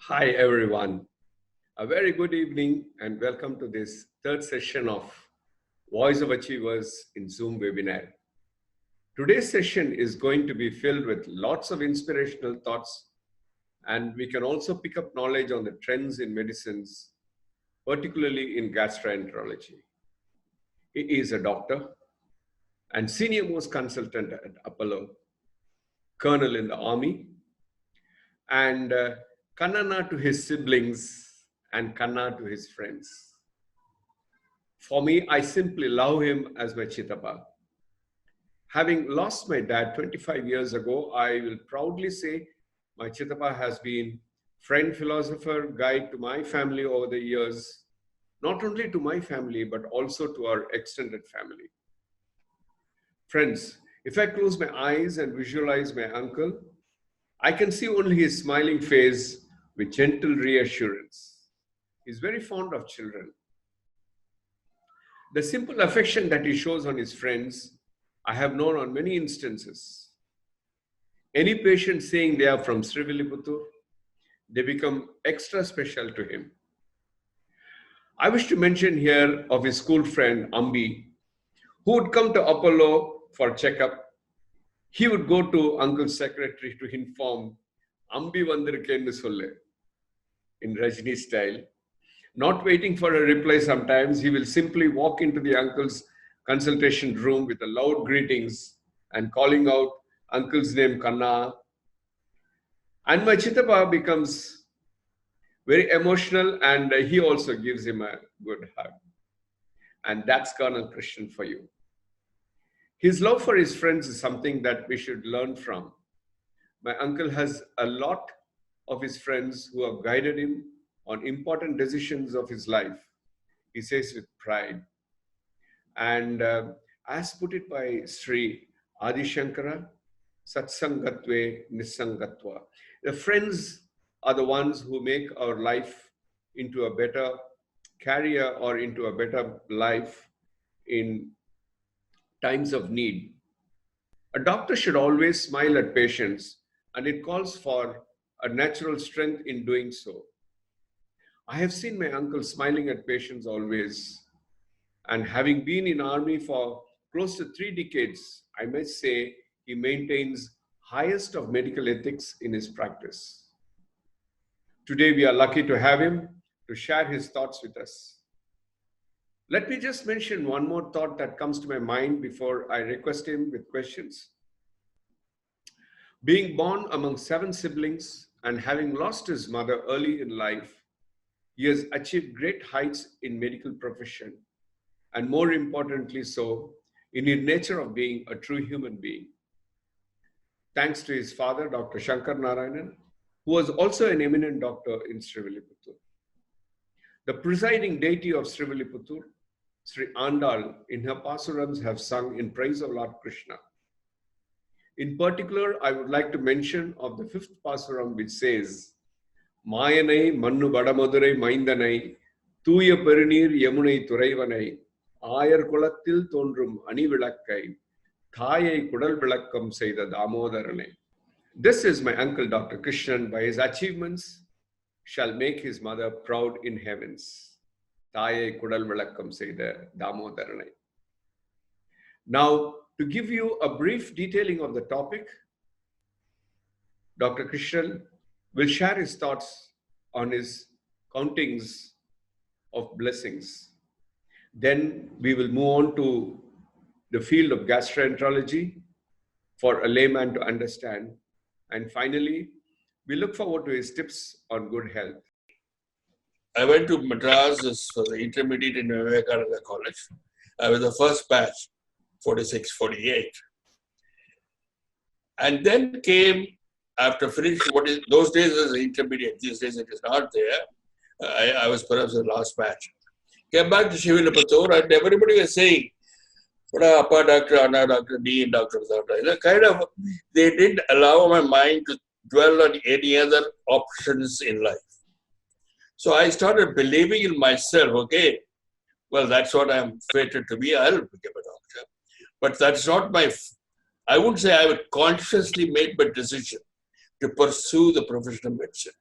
Hi everyone. A very good evening and welcome to this third session of Voice of Achievers in Zoom webinar. Today's session is going to be filled with lots of inspirational thoughts, and we can also pick up knowledge on the trends in medicines, particularly in gastroenterology. He is a doctor and senior most consultant at Apollo, colonel in the army, and Kannana to his siblings and Kanna to his friends. For me, I simply love him as my Chittappa. Having lost my dad 25 years ago, I will proudly say my Chittappa has been friend, philosopher, guide to my family over the years, not only to my family, but also to our extended family. Friends, if I close my eyes and visualize my uncle, I can see only his smiling face with gentle reassurance. He's very fond of children. The simple affection that he shows on his friends, I have known on many instances. Any patient saying they are from Srivilliputturu, they become extra special to him. I wish to mention here of his school friend Ambi, who would come to Apollo for checkup. He would go to uncle's secretary to inform Ambi vandirukkennu solle in Rajni style. Not waiting for a reply sometimes, he will simply walk into the uncle's consultation room with a loud greetings and calling out uncle's name Kanna. And my Chittappa becomes very emotional and he also gives him a good hug. And that's Colonel Krishnan for you. His love for his friends is something that we should learn from. My uncle has a lot of his friends who have guided him on important decisions of his life, he says with pride. And as put it by Sri Adi Shankara, Satsangatve Nisangatva. The friends are the ones who make our life into a better career or into a better life in times of need. A doctor should always smile at patients, and it calls for a natural strength in doing so. I have seen my uncle smiling at patients always, and having been in army for close to 3 decades, I must say he maintains highest of medical ethics in his practice. Today we are lucky to have him to share his thoughts with us. Let me just mention one more thought that comes to my mind before I request him with questions. Being born among 7 siblings and having lost his mother early in life, he has achieved great heights in medical profession, and more importantly so, in his nature of being a true human being. Thanks to his father, Dr. Shankar Narayanan, who was also an eminent doctor in Srivilliputturu. The presiding deity of Srivilliputturu, Sri Andal, in her pasurams have sung in praise of Lord Krishna. In particular, I would like to mention of the 5th pasuram which says, Mayanai Mannu Vadamadurai Maindanai, Tuya Perinir Yamunai Turaivanai, Ayar Kulatil Tondrum Anivilakkai, Thayai Kudal Vilakkam Seida Damodarane. This is my uncle Dr. Krishnan. By his achievements, shall make his mother proud in heavens. Thayai Kudal Vilakkam Seida Damodarane. Now, to give you a brief detailing of the topic, Dr. Krishnan will share his thoughts on his countings of blessings. Then we will move on to the field of gastroenterology for a layman to understand. And finally, we look forward to his tips on good health. I went to Madras for the intermediate in Vidyatirdha College. I was the first batch, 46, 48. And then came, after finishing what is, those days was the intermediate, these days it is not there. I was perhaps the last batch. Came back to Srivilliputturu and everybody was saying, Appa Doctor, Anna Doctor, D and Doctor Thirtha. Kind of, they didn't allow my mind to dwell on any other options in life. So I started believing in myself, okay, well, that's what I'm fated to be, I'll become a doctor. But that's not I wouldn't say I would consciously make my decision to pursue the profession of medicine.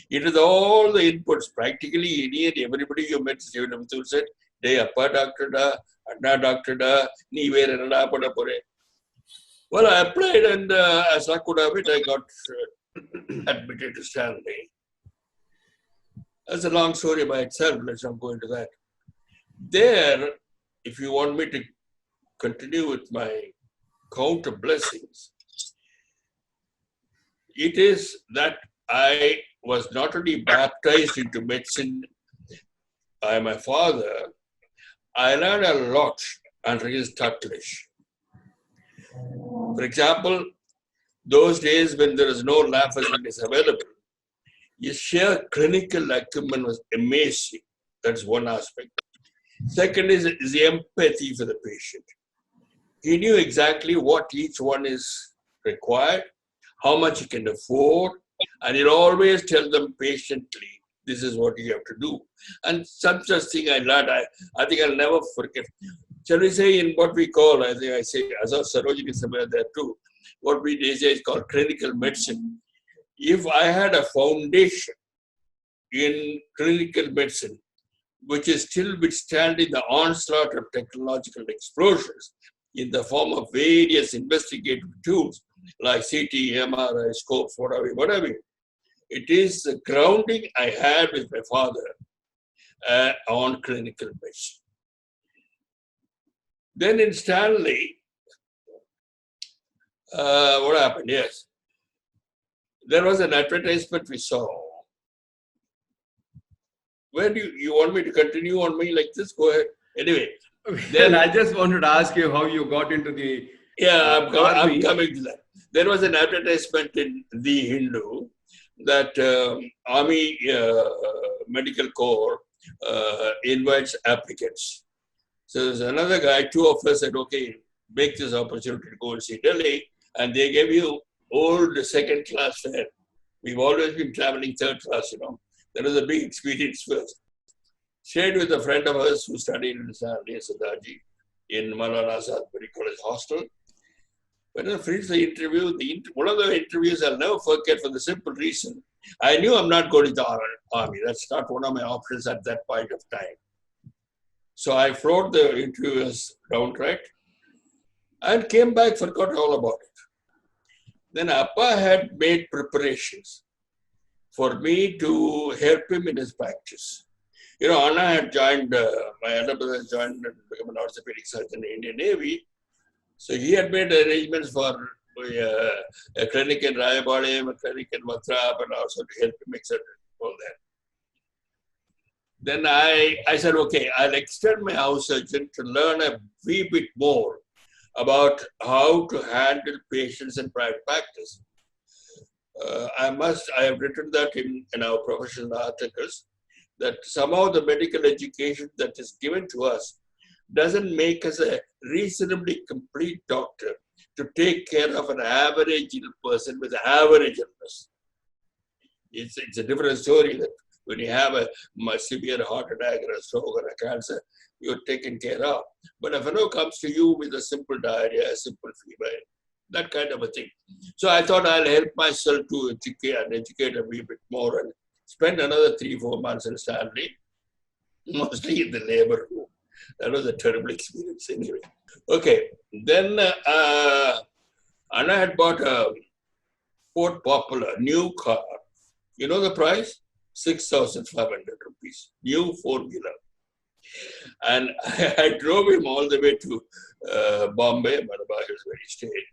It is all the inputs. Practically any and everybody you met, Shivanamathur said, "Dey appa doctor da, anna doctor da, nee vera enna pada pore." Well, I applied, and as luck would have it, I got admitted to Stanley. That's a long story by itself. Let's not go into that. There, if you want me to continue with my count of blessings, it is that I was not only baptized into medicine by my father, I learned a lot under his tutelage. For example, those days when there is no lab facilities available, his sheer clinical acumen was amazing. That's one aspect. Second is the empathy for the patient. He knew exactly what each one is required, how much he can afford, and he'll always tell them patiently, this is what you have to do. And some such thing I learned, I think I'll never forget. Shall we say in what we call, I think I say, as our Sarojini somewhere there too, what we say is called clinical medicine. If I had a foundation in clinical medicine, which is still withstanding the onslaught of technological explosions in the form of various investigative tools like CT, MRI, scopes, whatever. It is the grounding I had with my father on clinical medicine. Then in Stanley, what happened? Yes. There was an advertisement we saw. Where do you want me to continue on me like this? Go ahead. Anyway. Then I just wanted to ask you how you got into the I'm coming to that. There was an advertisement in The Hindu that Army Medical Corps invites applicants. So there's another guy, two of us said, okay, make this opportunity to go and see Delhi, and they gave you old second class fare. We've always been traveling third class, That was a big experience first. Stayed with a friend of ours who studied in Siddharji in Maulana Azad Medical College hostel. When I finished the interview, one of the interviews I'll never forget for the simple reason, I knew I'm not going to the army. That's not one of my options at that point of time. So I floored the interviewers downright and came back, forgot all about it. Then Appa had made preparations for me to help him in his practice. Anna had joined, my elder brother had joined and become an orthopedic surgeon in the Indian Navy. So he had made arrangements for a clinic in Rayapalayam, a clinic in Mathura, and also to help him, etc. All that. Then I said, okay, I'll extend my house surgeon to learn a wee bit more about how to handle patients in private practice. I have written that in our professional articles, that somehow the medical education that is given to us doesn't make us a reasonably complete doctor to take care of an average person with average illness. It's a different story that when you have a severe heart attack or a stroke or a cancer, you're taken care of. But if a fellow comes to you with a simple diarrhea, a simple fever, that kind of a thing. So I thought I'll help myself to educate a wee bit more and spend another 3-4 months in Stanley, mostly in the labor room. That was a terrible experience anyway. Okay, then Anna had bought a Ford Popular new car. You know the price? 6,500 rupees. New four-wheeler. And I drove him all the way to Bombay, Malabar Hills, where he stayed.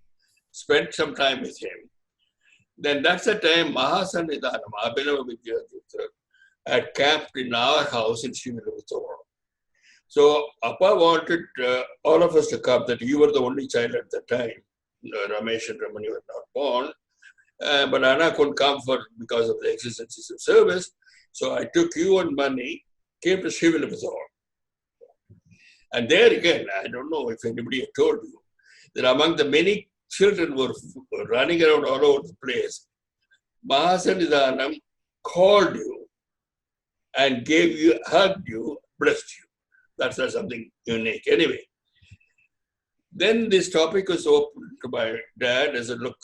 Spent some time with him. Then that's the time Maha Sannidhanam, Abinava Vidyatirtha, had camped in our house in Srinagar. So Appa wanted all of us to come, that you were the only child at the time. Ramesh and Ramani were not born. But Anna couldn't come because of the exigencies of service. So I took you and Mani, came to Srinagar. And there again, I don't know if anybody had told you, that among the many children who were running around all over the place, Maha Sannidhanam called you and hugged you, blessed you. That's something unique. Anyway, then this topic was open to my dad. I said, look,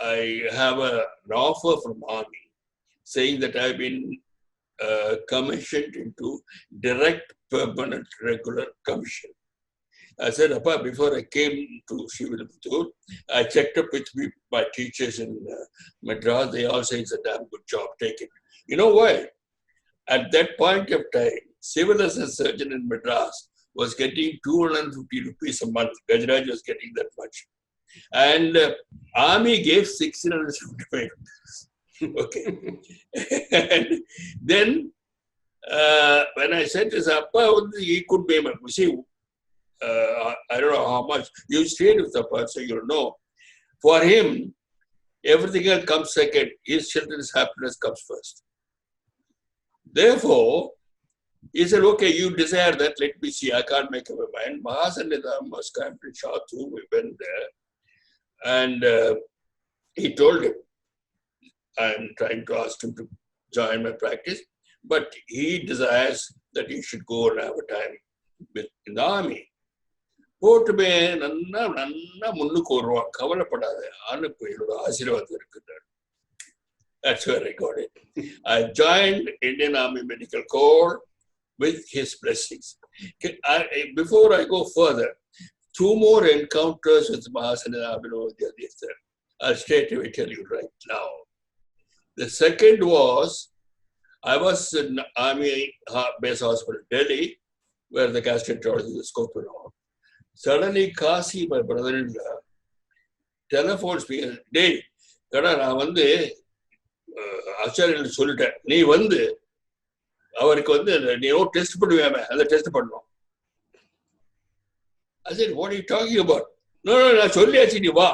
I have an offer from Army. saying that I've been commissioned into direct, permanent, regular commission. I said, Appa, before I came to Shivaliputur, I checked up with my teachers in Madras. They all say it's a damn good job. Take it. You know why? At that point of time, civil as a surgeon in Madras was getting 250 rupees a month. Gajraj was getting that much. And army gave 1675 rupees. Okay. And then when I said to his Appa, he could pay my, see, I don't know how much. You stayed with Appa, so you'll know. For him, everything else comes second. His children's happiness comes first. Therefore, he said, okay, you desire that, let me see. I can't make up my mind. Maha Sannidhanam was camped in Shatu. We went there. And he told him, I'm trying to ask him to join my practice, but he desires that he should go and have a time in the army. போட்டுமே நன்னா நன்னா முன்னுக்கு வருவான், கவலைப்படாத, ஆணுக்கு என்னோட ஆசீர்வாதம் இருக்குன்னாரு. That's where I got it. I joined Indian Army Medical Corps with his blessings. Before I go further, 2 more encounters with Maha Sannidhanam Abinava Vidyatirtha. I'll straight away tell you right now. The second was, I was in Army Base Hospital, Delhi, where the gastroenterology was scope and all. Suddenly, Kasi, my brother-in-law, telephones me, "Day, kada na vande acharya solita. Nee vande avarku vande nee test பண்ணுவேமே, அத test பண்ணோம்." I said, "What are you talking about?" No, na solliyachi nee va.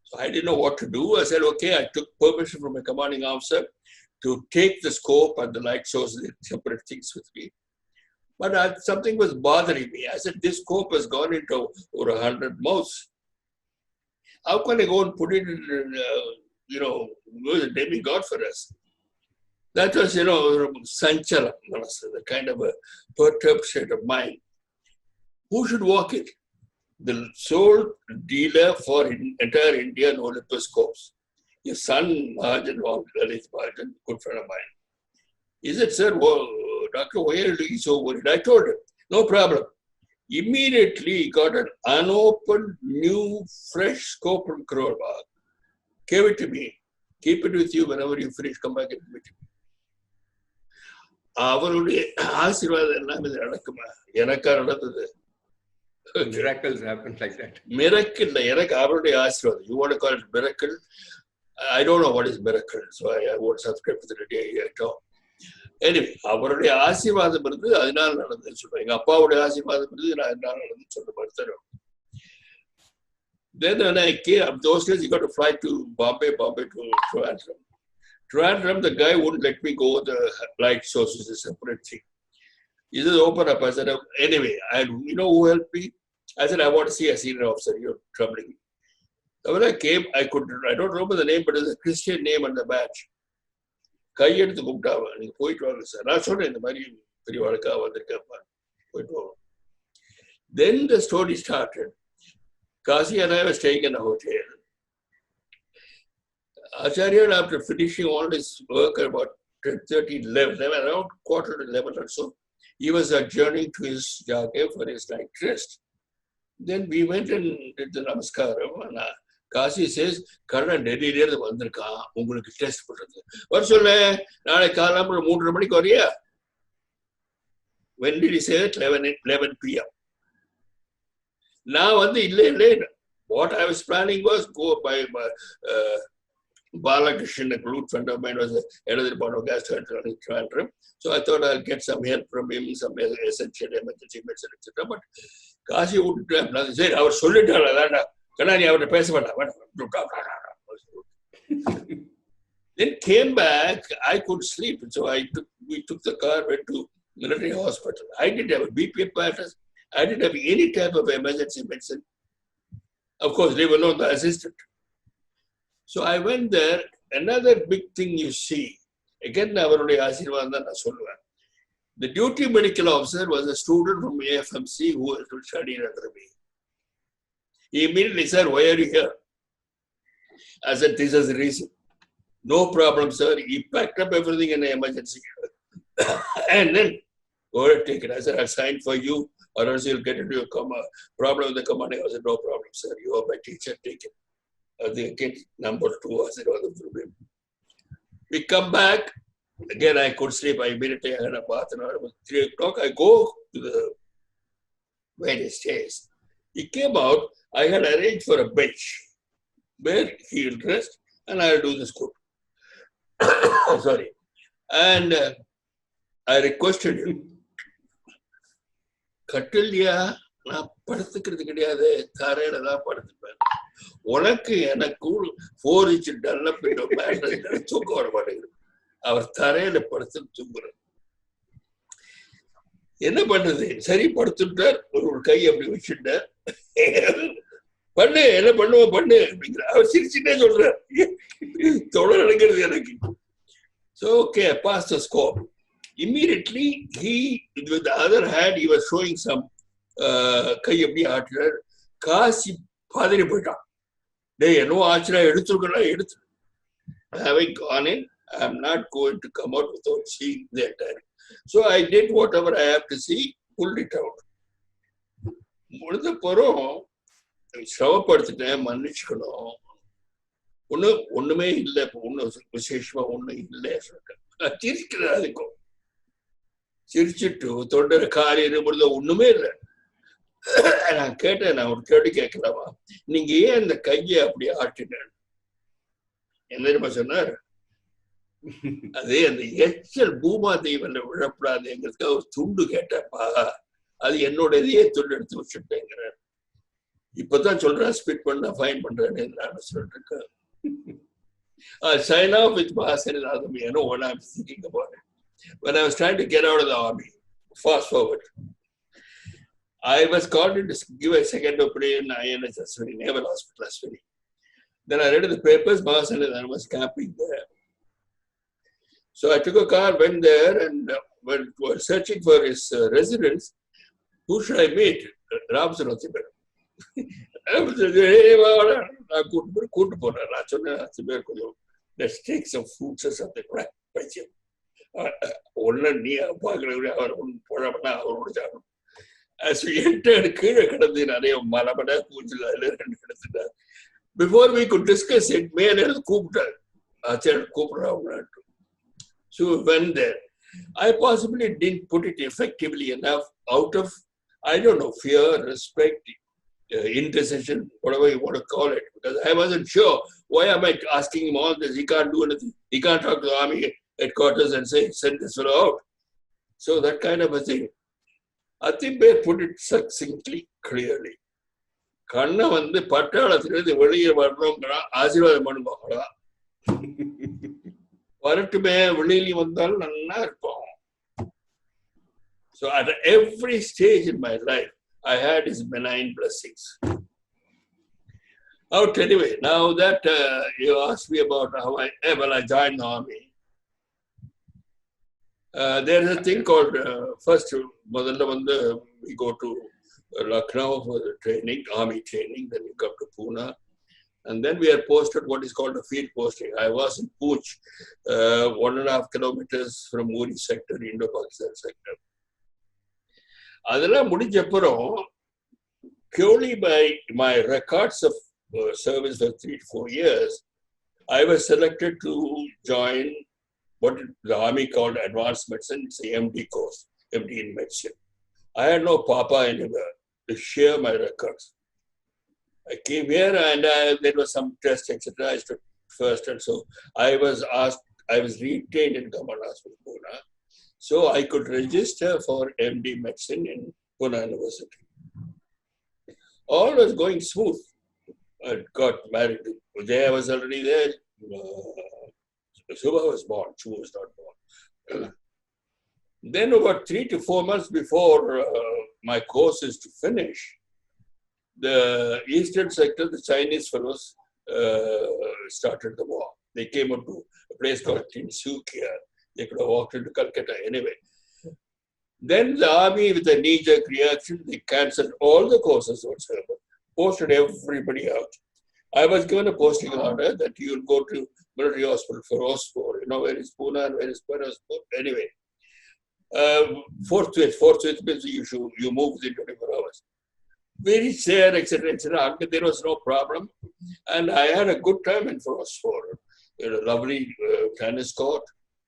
So I didn't know what to do. I said, okay, I took permission from my commanding officer to take the scope and the light source, separate things with me. But something was bothering me. I said, this scope has gone into over 100 mouths. How can I go and put it in, it was a demigod for us. That was, sanchara, the kind of a perturbed state of mind. Who should walk it? The sole dealer for entire India and Olympus scopes. His son, Mahajan, Lalit Mahajan, good friend of mine. He said, "Sir, doctor, why are you looking so worried?" I told him, no problem. Immediately, he got an unopened, new, fresh scope from Crore Bagh. Gave it to me. Keep it with you whenever you finish, come back and meet me. அவருடைய ஆசீர்வாதம் எல்லாம் இது நடக்குமா? எனக்கா நடந்தது? Miracles happen like that. Miracle, எனக்கு அவருடைய ஆசீர்வாதம். You want to call it miracle? I don't know what is miracle, so I won't subscribe to the day at all. Anyway, அவருடைய ஆசீர்வாதம் இருந்து அதனால நடந்ததுன்னு சொல்றேன். எங்க அப்பாவுடைய ஆசீர்வாதம் இருந்து நான் அதனால நடந்து சொல்ற மாதிரி தரும். Then when I came, those days you got to fly to Bombay to Trivandrum. Trivandrum, the guy wouldn't let me go. The light source is a separate thing. He says, open up. I said, anyway, you know who helped me? I said, I want to see a senior officer. You're troubling me. So when I came, I don't remember the name, but there's a Christian name on the badge. கையெடுத்து கூப்பிட்டாவா, நீங்க போயிட்டு வாங்க sir. நான் சொன்னேன், இந்த மாதிரி பெரியவாளுக்கா வந்திருக்கேன்ப்பா, போயிட்டு வாங்க. Then the story started. Kasi and I were staying in a hotel. Acharya, after finishing all his work at about 10:30, 11, around 11:15 or so, he was adjourning to his jagge for his night rest. Then we went and did the namaskaram. And Kasi says, "Karna Delhi vandirka, ungalku test பண்றது. வர சொல்ல, நாளை காலையில 3:30 மணிக்கு வரியா?" When did he say it? 11 p.m. நான் வந்து இல்லை. What I was planning was go by Balakrishnan, a good friend of mine, was the head of the department of Gastroenterology. So I thought I'll get some help from him, some essential emergency medicine, etc. But Kasi wouldn't have nothing. He said, "I was solitary. Kanani, I would pay someone." Then came back, I could sleep. So we took the car, went to military hospital. I didn't have a BP apparatus. I didn't have any type of emergency medicine. Of course, they were not the assistant. So I went there. Another big thing you see, again, அவருடைய ஆசீர்வாதம் தான் நான் சொல்லுவேன். The duty medical officer was a student from AFMC who studied under me. He immediately said, "Why are you here?" I said, "This is the reason. No problem, sir. He packed up everything in the emergency. And then, go ahead, take it. I said, I'll sign for you, or else you'll get into a problem with the commanding. I said, no problem, sir. You are my teacher, take it. I think again, number 2, I said, oh, the problem. We come back. Again, I could sleep. I immediately had a bath, and it was 3 o'clock. I go to the where he stays. He came out. I had arranged for a bench where he will rest, and I'll do the school. Sorry. And I requested him, கட்டில்யா நான் படுத்துக்கிறது கிடையாது, தரையில தான் படுத்துப்பேன். உனக்கு எனக்கு 4 inch develop தூக்கம் வர மாட்டேங்குது. அவர் தரையில படுத்து தூங்குறார். என்ன பண்றது? சரி படுத்துட்டார். ஒரு கை அப்படி வச்சுட்டார். பண்ணு, என்ன பண்ணுவோம் பண்ணு அப்படிங்கிற. அவர் சிரிச்சுட்டே சொல்றார். தொலை நடக்கிறது எனக்கு. So okay, I passed the score. Immediately, he, with the other hand, he was showing some கை எப்படி ஆட்டுறார். காசி பாதிரி போயிட்டான். டேய் என்னவோ ஆச்சுனா எடுத்துருக்கலாம் எடுத்து. Having gone in, I am not going to come out without seeing the entire. So I did whatever I have to see, pulled it out. முடிந்த பிறகு சிரமப்படுத்திட்டேன், மன்னிச்சுக்கணும். ஒண்ணுமே இல்லை, ஒன்றும் விசேஷமா ஒன்றும் இல்லை சொல்லிட்டேன். சிரிக்கிறேன். அதுக்கும் சிரிச்சுட்டு தொண்டரை காரி பொழுது ஒண்ணுமே இல்லை. நான் கேட்டேன், நான் ஒரு கேள்வி கேட்கலாமா? நீங்க ஏன் இந்த கையை அப்படி ஆட்டினேன்? என்ன தெரியுமா சொன்னார்? அதே அந்த எச்சல் பூமா தெய்வம் விழப்படாதுங்கிறதுக்கு ஒரு துண்டு கேட்டப்பா, அது என்னோட இதையே துண்டு எடுத்து வச்சுட்டேங்கிறார். இப்பதான் சொல்றேன், ஸ்பிட் பண்ண ஃபைன் பண்றேன்னு நான் சொல்லிட்டு இருக்கேன். Sign off with Maha Sannidhanam. You know what I'm thinking about it. When I was trying to get out of the army, fast forward, I was called in to give a second opinion in INS Aswini, Naval Hospital Aswini. Then I read the papers, Maha Sannidhanam was camping there. So I took a car, went there, and when we were searching for his residence, who should I meet? Ramsarothiber. கூட்டு போனேன். நான் சொன்னேன், let's take some fruits or something. பைத்தியம் ஒன்னு நீ பார்க்கற அவர் போழப்பனா அவரோட சாப்பிடும். As we entered, கீழே கிடந்து நிறைய மலமட பூஞ்சல் அதில் 2 கிடந்துட்டார். Before we could discuss it, மேலே கூப்பிட்டார். ஆச்சாரியர் கூப்பிடுறாங்க. So we went there. I possibly didn't put it effectively enough out of, I don't know, fear, respect, indecision, whatever you want to call it, because I wasn't sure. Why am I asking him all this? He can't do anything. He can't talk to the army headquarters and say, send this fellow out. So that kind of a thing. Athibe put it succinctly, clearly. Kanna வந்து பட்டாளத்திலிருந்து வெளியே வரணுங்கிறா, ஆசீர்வாதம் பண்ணுவாங்களா? வரட்டுமே, வெளியில வந்தாலும் நல்லா இருப்போம். So at every stage in my life, I had his benign blessings. Out anyway, now that you asked me about how I joined the army, there's a thing called, first, we go to Lucknow for the training, army training, then we come to Pune, and then we are posted what is called a field posting. I was in Pooch, 1.5 kilometers from Uri sector, Indo-Pakistan sector. அதெல்லாம் முடிஞ்ச அப்புறம் purely by my records of service for 3 to 4 years, I was selected to join what the army called advanced medicine. It's the MD course, MD in medicine. I had no papa anywhere to share my records. I came here and there was some test, etc. I stood first, and so I was retained in Government Hospital, Pune. So I could register for MD medicine in Pune University. All was going smooth. I got married. Vijaya was already there. Subha was born. Chu was not born. Then about 3 to 4 months before my course is to finish, the eastern sector, the Chinese fellows started the war. They came up to a place called Tinsukia. They could have walked into Calcutta anyway. Then the army, with a knee-jerk reaction, they cancelled all the courses whatsoever, posted everybody out. I was given a posting order that you will go to military hospital for Oxford. You know where is Pune and where is Oxford? Anyway, forthwith means you move within 24 hours. We reached there, etc., etc. There was no problem, and I had a good time in Oxford. There was a lovely tennis court,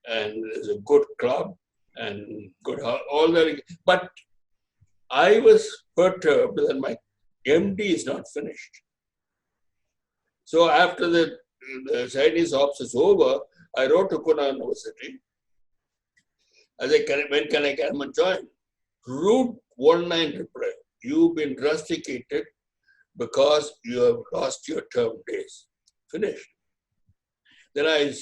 and there's a good club, and good all that. But I was perturbed that my MD is not finished. So after the Chinese ops is over, I wrote to Pune University. I said, when can I come and join? Rude 19 reply. You've been rusticated because you have lost your term days. Finished. Then I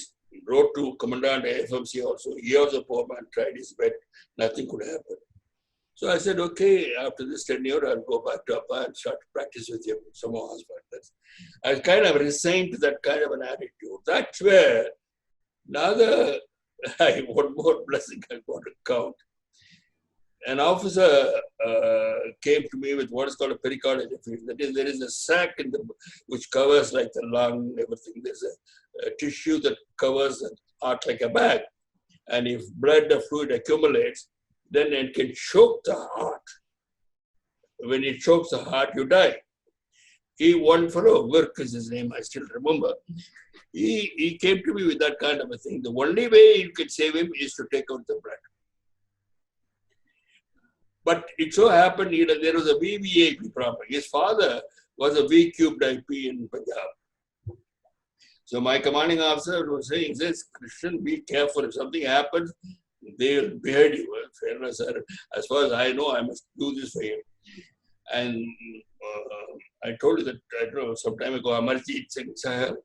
wrote to Commandant FMC also. He was a poor man, tried his best. Nothing could happen. So I said, okay, after this tenure, I'll go back to Appa and start to practice with him. Somehow, I kind of resigned to that kind of an attitude. That's where another, one more blessing I want to count. An officer came to me with what is called a pericardial defeat. That is, there is a sac which covers like the lung, everything. There's a tissue that covers the heart like a bag. And if blood or fluid accumulates, then it can choke the heart. When it chokes the heart, you die. One fellow, Virk is his name, I still remember. He came to me with that kind of a thing. The only way you could save him is to take out the blood. But it so happened, there was a VVIP problem. His father was a V-cubed IP in Punjab. So my commanding officer was saying, says, Krishnan, be careful. If something happens, they will behead you. Fairness, sir. As far as I know, I must do this for him. And I told you that, I don't know, some time ago, Amarjit Singh Sahel,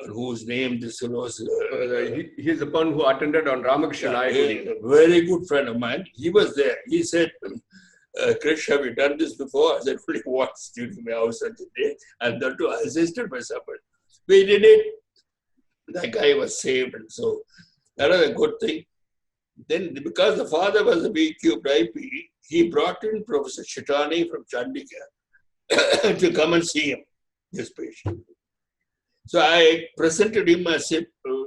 whose name this was. He's the one who attended on Ramakrishna. A very good friend of mine. He was there. He said, Krish, have you done this before? I said, only once during my house at the day. And that too, I assisted myself. We did it. That guy was saved. And so that was a good thing. Then, because the father was a V-cubed IP, he brought in Professor Chitani from Chandigarh to come and see him, this patient. So I presented him as if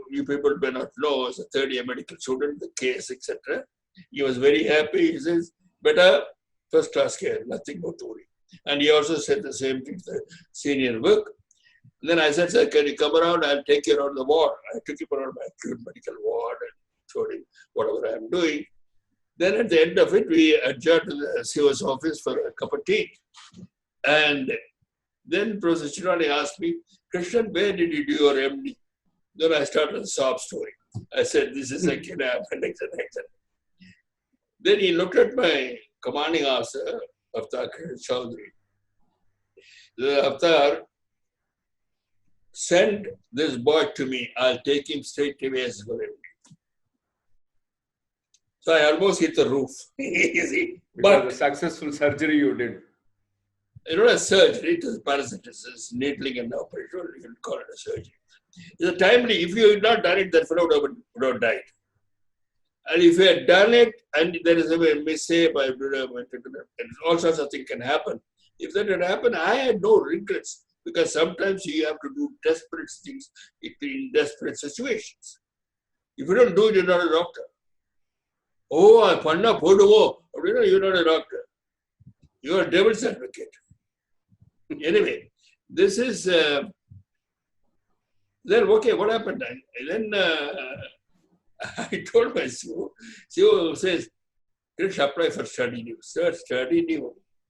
you people may not know, as a third-year medical student, the case, etc. He was very happy. He says, better first-class care, nothing more to worry. And he also said the same thing to the senior work. And then I said, sir, can you come around? I'll take you around the ward. I took him around my acute medical ward and showed him whatever I'm doing. Then at the end of it, we adjourned to the CO's office for a cup of tea. And then Professor Chirani asked me, Krishnan, where did you do your MD? Then I started a sob story. I said, this is a kid appendix and etc. Then he looked at my commanding officer, Avtar Chaudhary. The Avtar, send this boy to me. I'll take him straight to as for MD. So I almost hit the roof. But the successful surgery you did. You know, a surgery, it is parasitosis, needling and operation, you can call it a surgery. It's a timely, if you had not done it, that fellow would have died. And if you had done it, and there is a mishap, all sorts of things can happen. If that had happened, I had no regrets, because sometimes you have to do desperate things in desperate situations. If you don't do it, you're not a doctor. Oh, I panna poduvo. You're not a doctor. You're a devil's advocate. Anyway, this is, then okay, what happened? Then I told my CEO says, Krish, apply for study leave. Sir, study leave,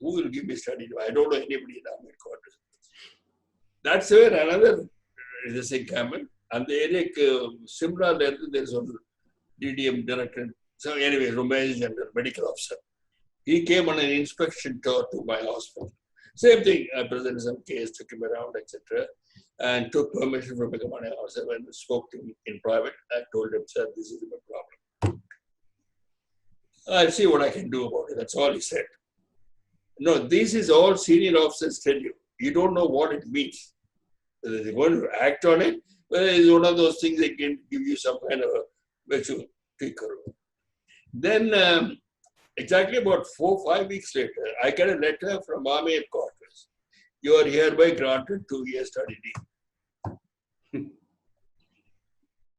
who will give me study leave? I don't know anybody in our headquarters. That's where another thing came. And the area, Simla, there's a DDM director. So anyway, Ramesh General, medical officer. He came on an inspection tour to my hospital. Same thing, I presented some case, took him around, etc. And took permission from the commanding officer. When I spoke to him in private, I told him, sir, this is my problem. I'll see what I can do about it. That's all he said. No, this is all senior officers tell you. You don't know what it means. Whether they're going to act on it, whether it's one of those things that can give you some kind of a virtual picker. Then, exactly about 4 or 5 weeks later, I get a letter from Army headquarters. You are hereby granted 2 years study leave.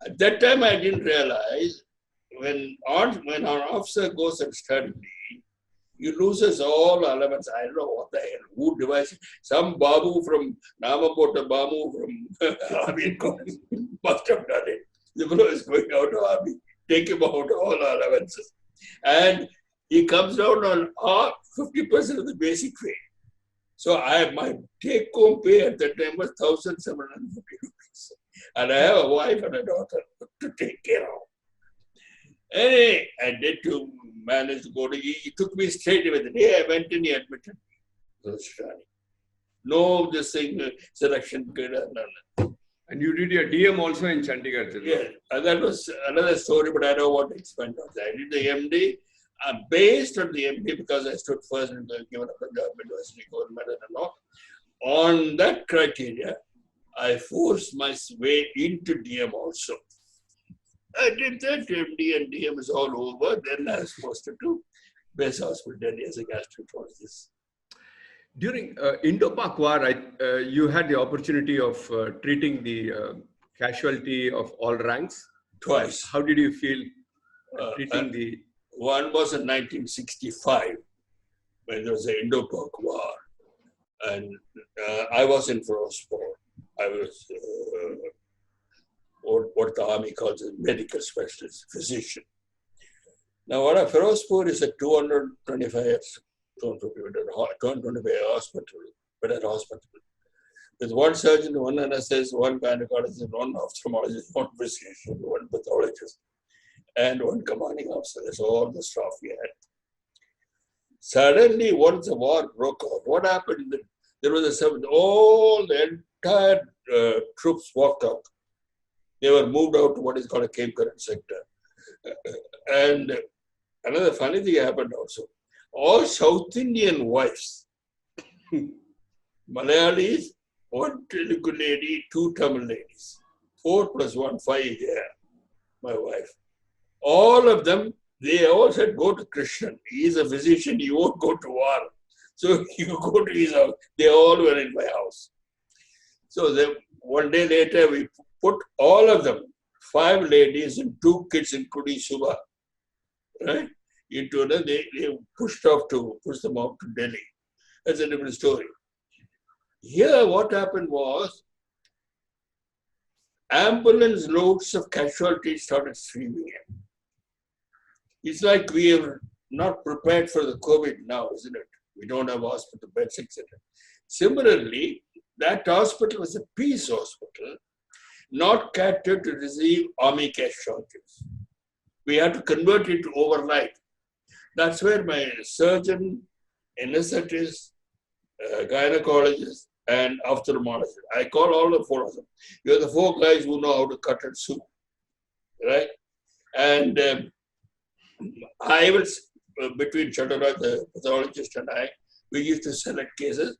At that time, I didn't realize when an officer goes and study, he loses all elements. I don't know what the hell, who devised it. Some Babu from Namapota Babu from Army College must have done it. The fellow is going out of army, take him out all allowances. And he comes down on 50% of the basic pay. So my take-home pay at that time was 1,750 rupees. And I have a wife and a daughter to take care of. Anyway, I did to manage to go to, he took me straight away. The day I went in, he admitted me. No, this thing, selection. And you did your DM also in Chandigarh. Yeah, and that was another story, but I don't want to expand on that. I did the MD. Based on the MD, because I stood first and given up the University Gold Medal and all. On that criteria, I forced my way into DM also. I did that, MD and DM is all over. Then I was posted to Base Hospital, Delhi as a gastroenterologist. During Indo-Pak War, you had the opportunity of treating the casualty of all ranks. Twice. How did you feel treating the... One was in 1965, when there was the Indo-Pak War. And I was in Firozpur. I was what the army calls a medical specialist, physician. Now, what a Firozpur is a 225 hospital, better hospital, with one surgeon, one anesthetist, one gynecologist, one ophthalmologist, one physician, one pathologist, and one commanding officer. That's all the staff we had. Suddenly, once the war broke out, what happened? There was all the entire troops walked out. They were moved out to what is called a Cape Current sector. And another funny thing happened also. All South Indian wives, Malayalis, one Telugu lady, two Tamil ladies, 4 + 1, 5 here, my wife. All of them, they all said, go to Krishnan. He is a physician, he won't go to war. So you go to his house. They all were in my house. So one day later, we put all of them, 5 ladies and 2 kids, including Subha, right? Into another, they pushed them out to Delhi. That's a different story. Here, what happened was, ambulance loads of casualties started streaming in. It's like we are not prepared for the COVID now, isn't it? We don't have hospital beds, etc. Similarly, that hospital was a peace hospital, not catered to receive army casualties. We had to convert it overnight. That's where my surgeon, anesthetist, gynecologist, and ophthalmologist. I call all the 4 of them. You're the 4 guys who know how to cut and sew, right? And I was, between Chatara, the pathologist, and I, we used to select cases.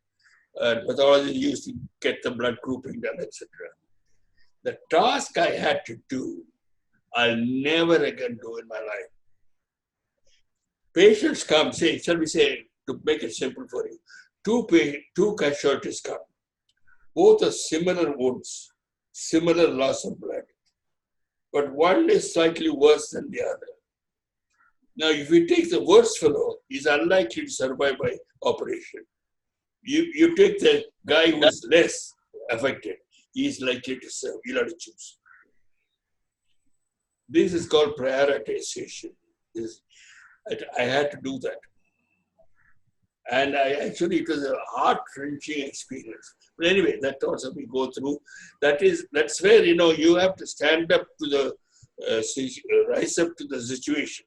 Pathologists used to get the blood grouping done, etc. The task I had to do, I'll never again do in my life. Patients come, shall we say, to make it simple for you, 2 casualties come. Both are similar wounds, similar loss of blood. But one is slightly worse than the other. Now, if you take the worst fellow, he's unlikely to survive by operation. You take the guy who is less affected, he is likely to serve. You'll have to choose. This is called prioritization. I had to do that. And it was a heart-wrenching experience. But anyway, that also we go through. That's where, you have to stand up to the, rise up to the situation.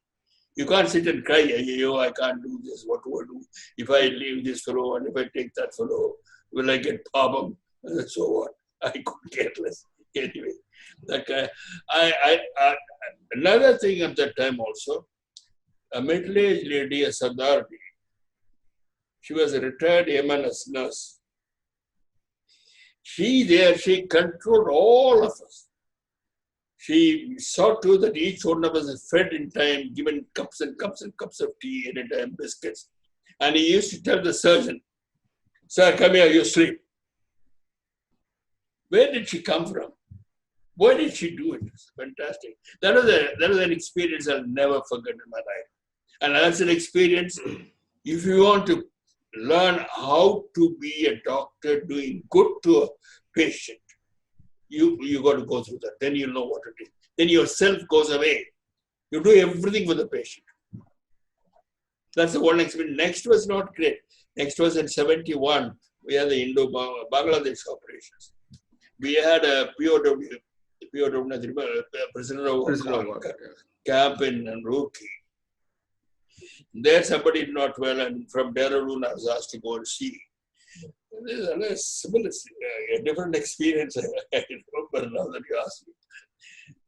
You can't sit and cry, I can't do this, what do I do? If I leave this fellow and if I take that fellow, will I get problem? And so on. I could care less. Anyway, another thing at that time also, a middle-aged lady, a Sardardi, she was a retired MNS nurse. She controlled all of us. She saw to that each one of us is fed in time, given cups and cups and cups of tea anytime, biscuits. And he used to tell the surgeon, sir, come here, you sleep. Where did she come from? Why did she do it? It's fantastic. That was an experience I'll never forget in my life. And that's an experience, if you want to learn how to be a doctor doing good to a patient, you got to go through that. Then you'll know what it is. Then your self goes away. You do everything for the patient. That's the one experience. Next was not great. Next was in 71. We had the Indo-Bangladesh operations. We had a POW, prisoner of war camp in Roorkee. There somebody not well, and from Dehradun I was asked to go and see. This is a different experience. I remember now that you asked me.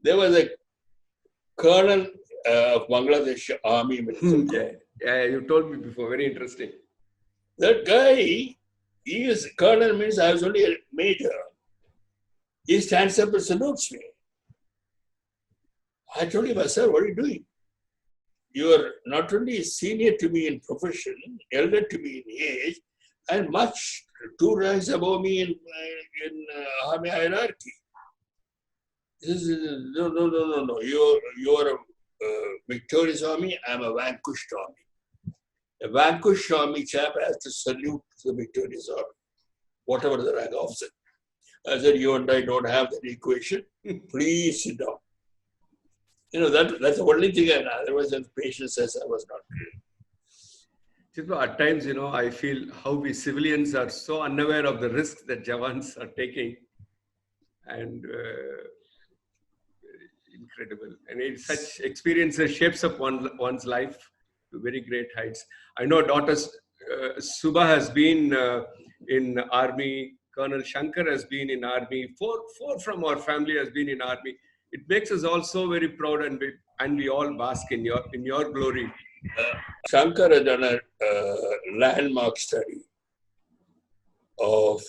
There was a colonel of Bangladesh army. Yeah, you told me before. Very interesting. That guy, he is colonel means I was only a major. He stands up and salutes me. I told him, sir, what are you doing? You are not only senior to me in profession, elder to me in age, and much 2 ranks above me in army hierarchy. This is, no. You are a victorious army, I am a vanquished army. A vanquished army chap has to salute the victorious army, whatever the rank officer. I said, you and I don't have that equation. Please sit down. That's the only thing I know. Otherwise, the patient says I was not Chitra, at times, I feel how we civilians are so unaware of the risks that Jawans are taking. And incredible. And such experiences shapes up one's life to very great heights. I know daughter Subha has been in army. Colonel Shankar has been in army. Four from our family has been in army. It makes us all so very proud, and we all bask in your glory. Shankar has done a landmark study of.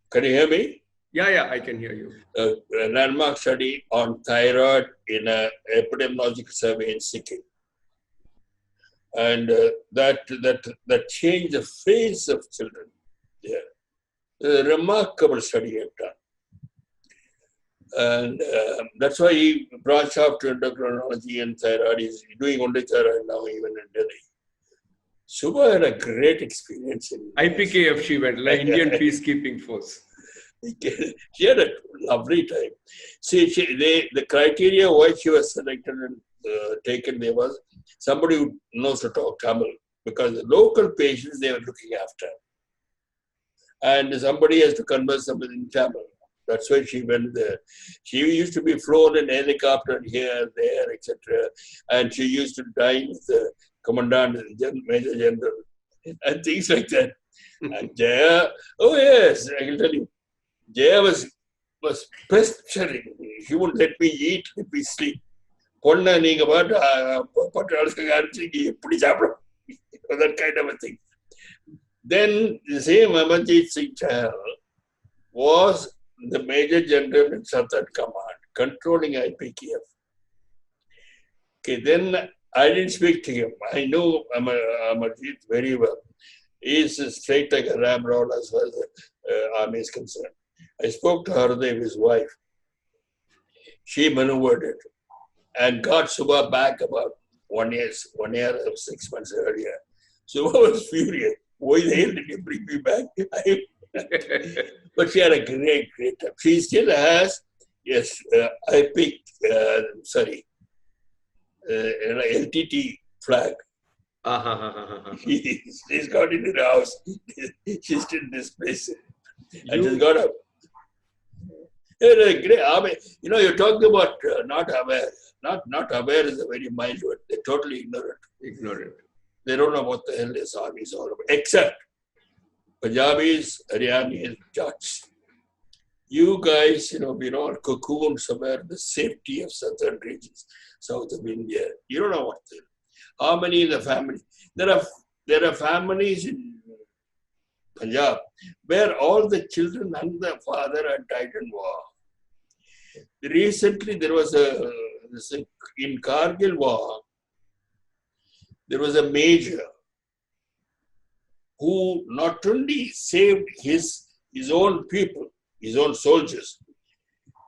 Can you hear me? Yeah, I can hear you. A landmark study on thyroid in an epidemiological survey in Sikkim, and that changed the face of children. Yeah, a remarkable study he had done. And that's why he branched out to endocrinology and thyroid. He's doing only thyroid now, even in Delhi. Subha had a great experience in IPKF. She went like Indian Peacekeeping Force. She had a lovely time. See, the criteria why she was selected and taken there was somebody who knows to talk Tamil, because the local patients they were looking after, and somebody has to converse them in Tamil. That's why she went there. She used to be flown in helicopter here, there, etc. And she used to dine with the commandant, Major General, and things like that. And Jaya, oh yes, I can tell you, Jaya was pestering me. She wouldn't let me eat, let me sleep. That kind of a thing. Then the same Amarjit Singh Chahal was the Major General in Southern Command, controlling IPKF. Okay, then I didn't speak to him. I know Amarjit very well. He is straight like a ramrod as far as the army is concerned. I spoke to Hardev, his wife. She maneuvered it and got Subha back about 1 year or 6 months earlier. Subha was furious. Why the hell did you bring me back? But she had a great time. She still has, yes, LTT flag. She's got it in her house. She still displays it. And she's got a great army. You're talking about not aware. Not aware is a very mild word. They're totally ignorant. They don't know what the hell this army is all about. Except Punjabis, Haryanis, Jats. You guys, we're all cocooned somewhere in the safety of southern regions, south of India. You don't know what how many in the family. There are families in Punjab where all the children and the father had died in war. Recently, there was in Kargil war, there was a major who not only saved his own people, his own soldiers,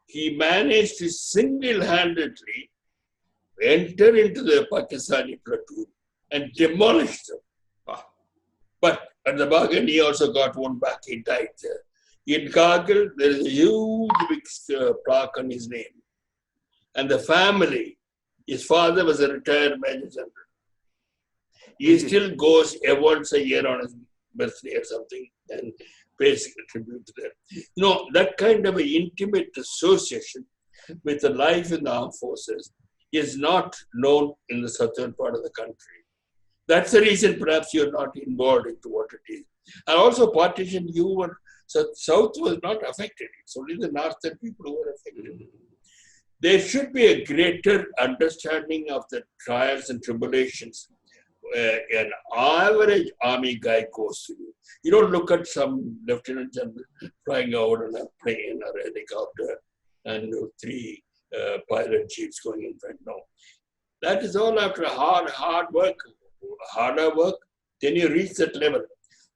he managed to single-handedly enter into the Pakistani platoon and demolish them. Wow. But at the bargain, he also got one back. He died there. In Kargil, there is a huge big plaque on his name. And the family, his father was a retired Major General. He still goes once a year on his birthday or something and pays a tribute to them. You know, that kind of an intimate association with the life in the armed forces is not known in the southern part of the country. That's the reason perhaps you're not involved into what it is. And also partition, South was not affected. It's only the northern people who were affected. There should be a greater understanding of the trials and tribulations an average army guy goes through. You don't look at some lieutenant general flying out on a plane or a helicopter and 3 pilot chiefs going in front. No. That is all after hard work. Harder work, then you reach that level.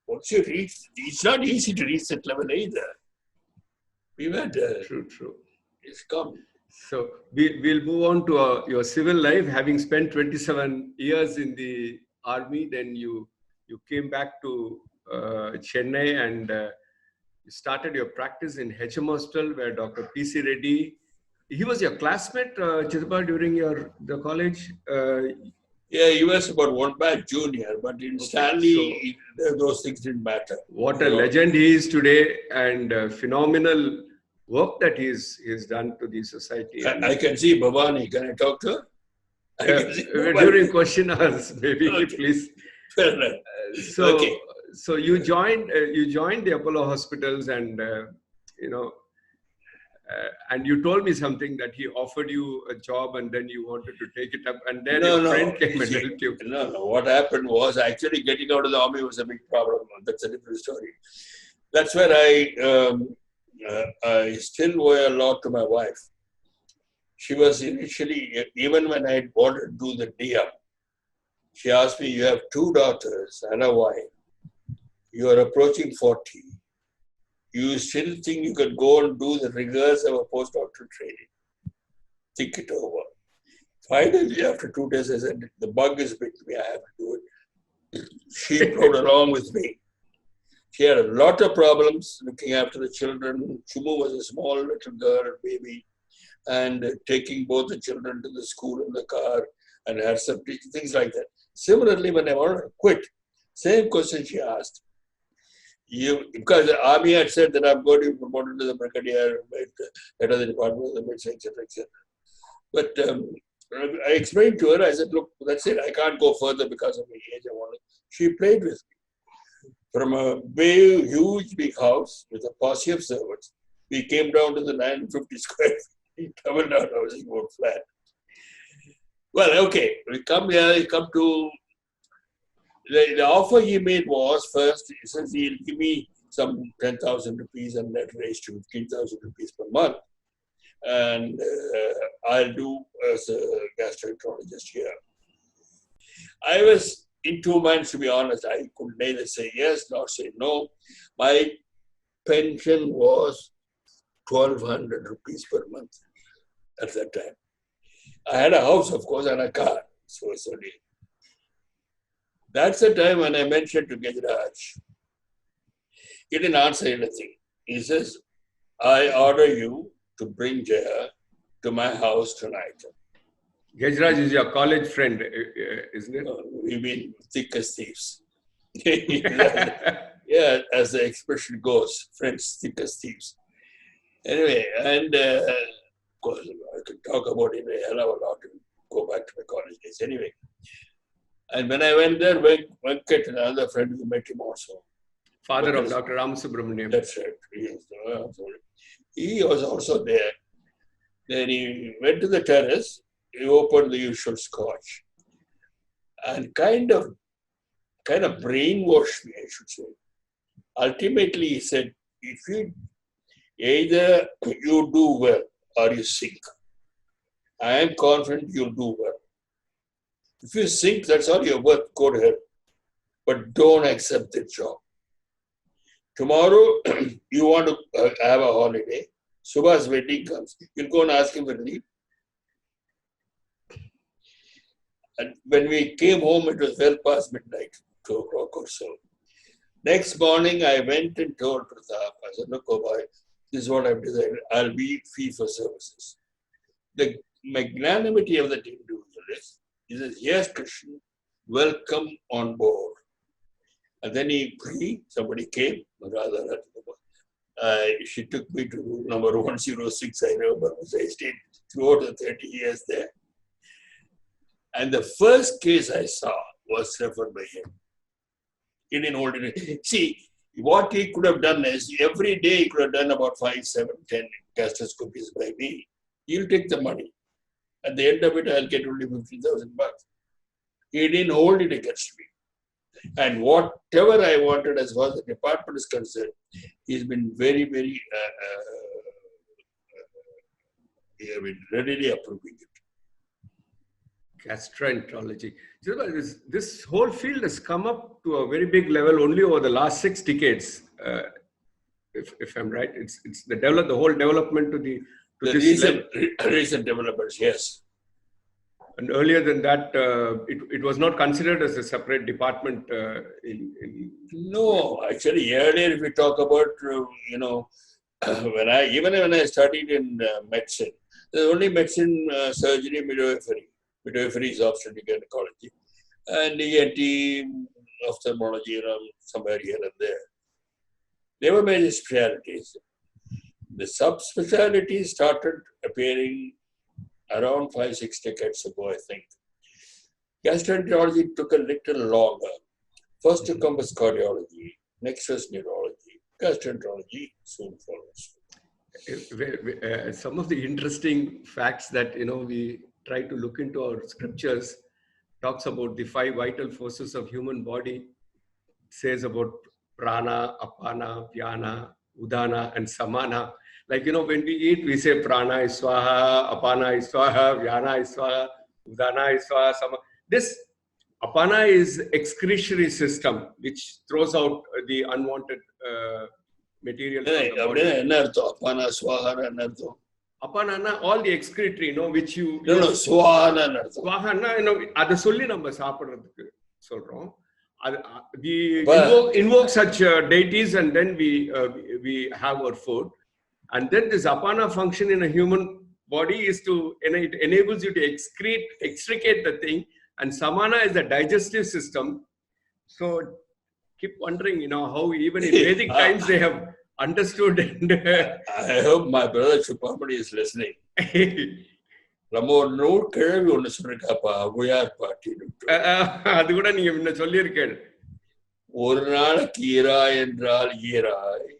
Once you reach, it's not easy to reach that level either. We've had True. It's come. So we'll move on to your civil life. Having spent 27 years in the army, then you came back to Chennai and you started your practice in HM Hostel, where Dr. P.C. Reddy, he was your classmate, Chidapa, during the college? Yeah, he was about one batch junior, but in Stanley, those things didn't matter. What a legend he is today, and phenomenal work that he's done to the society. I can see Bhavani. Can I talk to her? During question hours, maybe, okay. Please. So you joined the Apollo hospitals, and and you told me something that he offered you a job and then you wanted to take it up, and then your friend came and helped you. No. What happened was actually getting out of the army was a big problem. That's a different story. That's where I still owe a lot to my wife. She was initially, even when I wanted to do the DM, she asked me, you have 2 daughters and a wife. You are approaching 40. You still think you can go and do the rigors of a postdoctoral training? Think it over. Finally, after 2 days, I said, the bug is bitten me, I have to do it. She rode along with me. She had a lot of problems looking after the children. Chumu was a small little girl, baby, and taking both the children to the school in the car and had some things like that. Similarly, when I wanted to quit, same question she asked. Because the army had said that I'm going to be promoted to the brigadier, head of the department of the medicine, etc. But I explained to her, I said, look, that's it. I can't go further because of my age. She played with me. From a big, huge big house with a posse of servants, we came down to the 950 square feet, double down housing board flat. Well, okay, we come here, we come to the offer he made was first, he says he'll give me some 10,000 rupees and that raised to 15,000 rupees per month. And I'll do as a gastroenterologist here. I was in 2 months, to be honest. I could neither say yes nor say no. My pension was 1,200 rupees per month at that time. I had a house, of course, and a car. So it's only. That's the time when I mentioned to Gajraj. He didn't answer anything. He says, I order you to bring Jaya to my house tonight. Gajraj is your college friend, isn't it? We mean thick as thieves. Yeah, as the expression goes, friends thick as thieves. Anyway, and of course, I could talk about it a hell of a lot and go back to my college days. Anyway, and when I went there, Venkat, another friend who met him also. Father of Dr. Ramasubramaniam. That's right. He was also there. Then he went to the terrace, he opened the usual scotch and kind of brainwashed me, I should say. Ultimately, he said, if you either you do well or you sink, I am confident you'll do well. If you sink, that's all you're worth, go to hell. But don't accept the job. Tomorrow, you want to have a holiday, Subha's wedding comes. You'll go and ask him for leave. And when we came home, it was well past midnight, 2 o'clock or so. Next morning, I went and told Pratap, I said, look, oh boy, this is what I've decided. I'll be fee for services. The magnanimity of that individual is, he says, yes, Krishnan, welcome on board. And then somebody came, she took me to room number 106, I remember, I stayed throughout the 30 years there. And the first case I saw was referred by him. He didn't hold it. See, what he could have done is, every day he could have done about 5, 7, 10 gastroscopies by me. He'll take the money. At the end of it, I'll get only 50,000 bucks. He didn't hold it against me. And whatever I wanted as far as the department is concerned, he's been very, very readily approving it. Gastroenterology. This whole field has come up to a very big level only over the last 6 decades. If I'm right, it's the whole development to the recent developments, yes. And earlier than that, it was not considered as a separate department. No, actually, earlier if we talk about, when I studied in medicine, there's only medicine, surgery, midwifery. Midwifery is obstetric gynecology, and ENT, ophthalmology, somewhere here and there. They were major specialties. The subspecialties started appearing around 5, 6 decades ago, I think. Gastroenterology took a little longer. First to come was cardiology, next was neurology. Gastroenterology soon follows. Some of the interesting facts that we try to look into our scriptures talks about the 5 vital forces of human body. It says about prana, apana, vyana, udana, and samana. Like, when we eat, we say prana is swaha, apana is swaha, vyana is swaha, udana is swaha, samana. This apana is excretory system, which throws out the unwanted material from the body. Apana, all the excretory, which you... No, swahana. Swahana, அதை சொல்லி நம்ம சாப்பிடுறதுக்கு சொல்றோம். We invoke such deities, and then we have our food. And then this apana function in a human body is it enables you to extricate the thing. And samana is the digestive system. So keep wondering, how even in Vedic times they have understood. And I hope my brother Chupamani is listening. நம்ம ஒரு நூல் கிழவி ஒன்று சொல்லிருக்காப்பா, அவ்வையார் பாட்டி. அது கூட நீங்க முன்ன சொல்லியிருக்கேன். ஒரு நாளைக்கு ஈராய் என்றால் ஈராய்,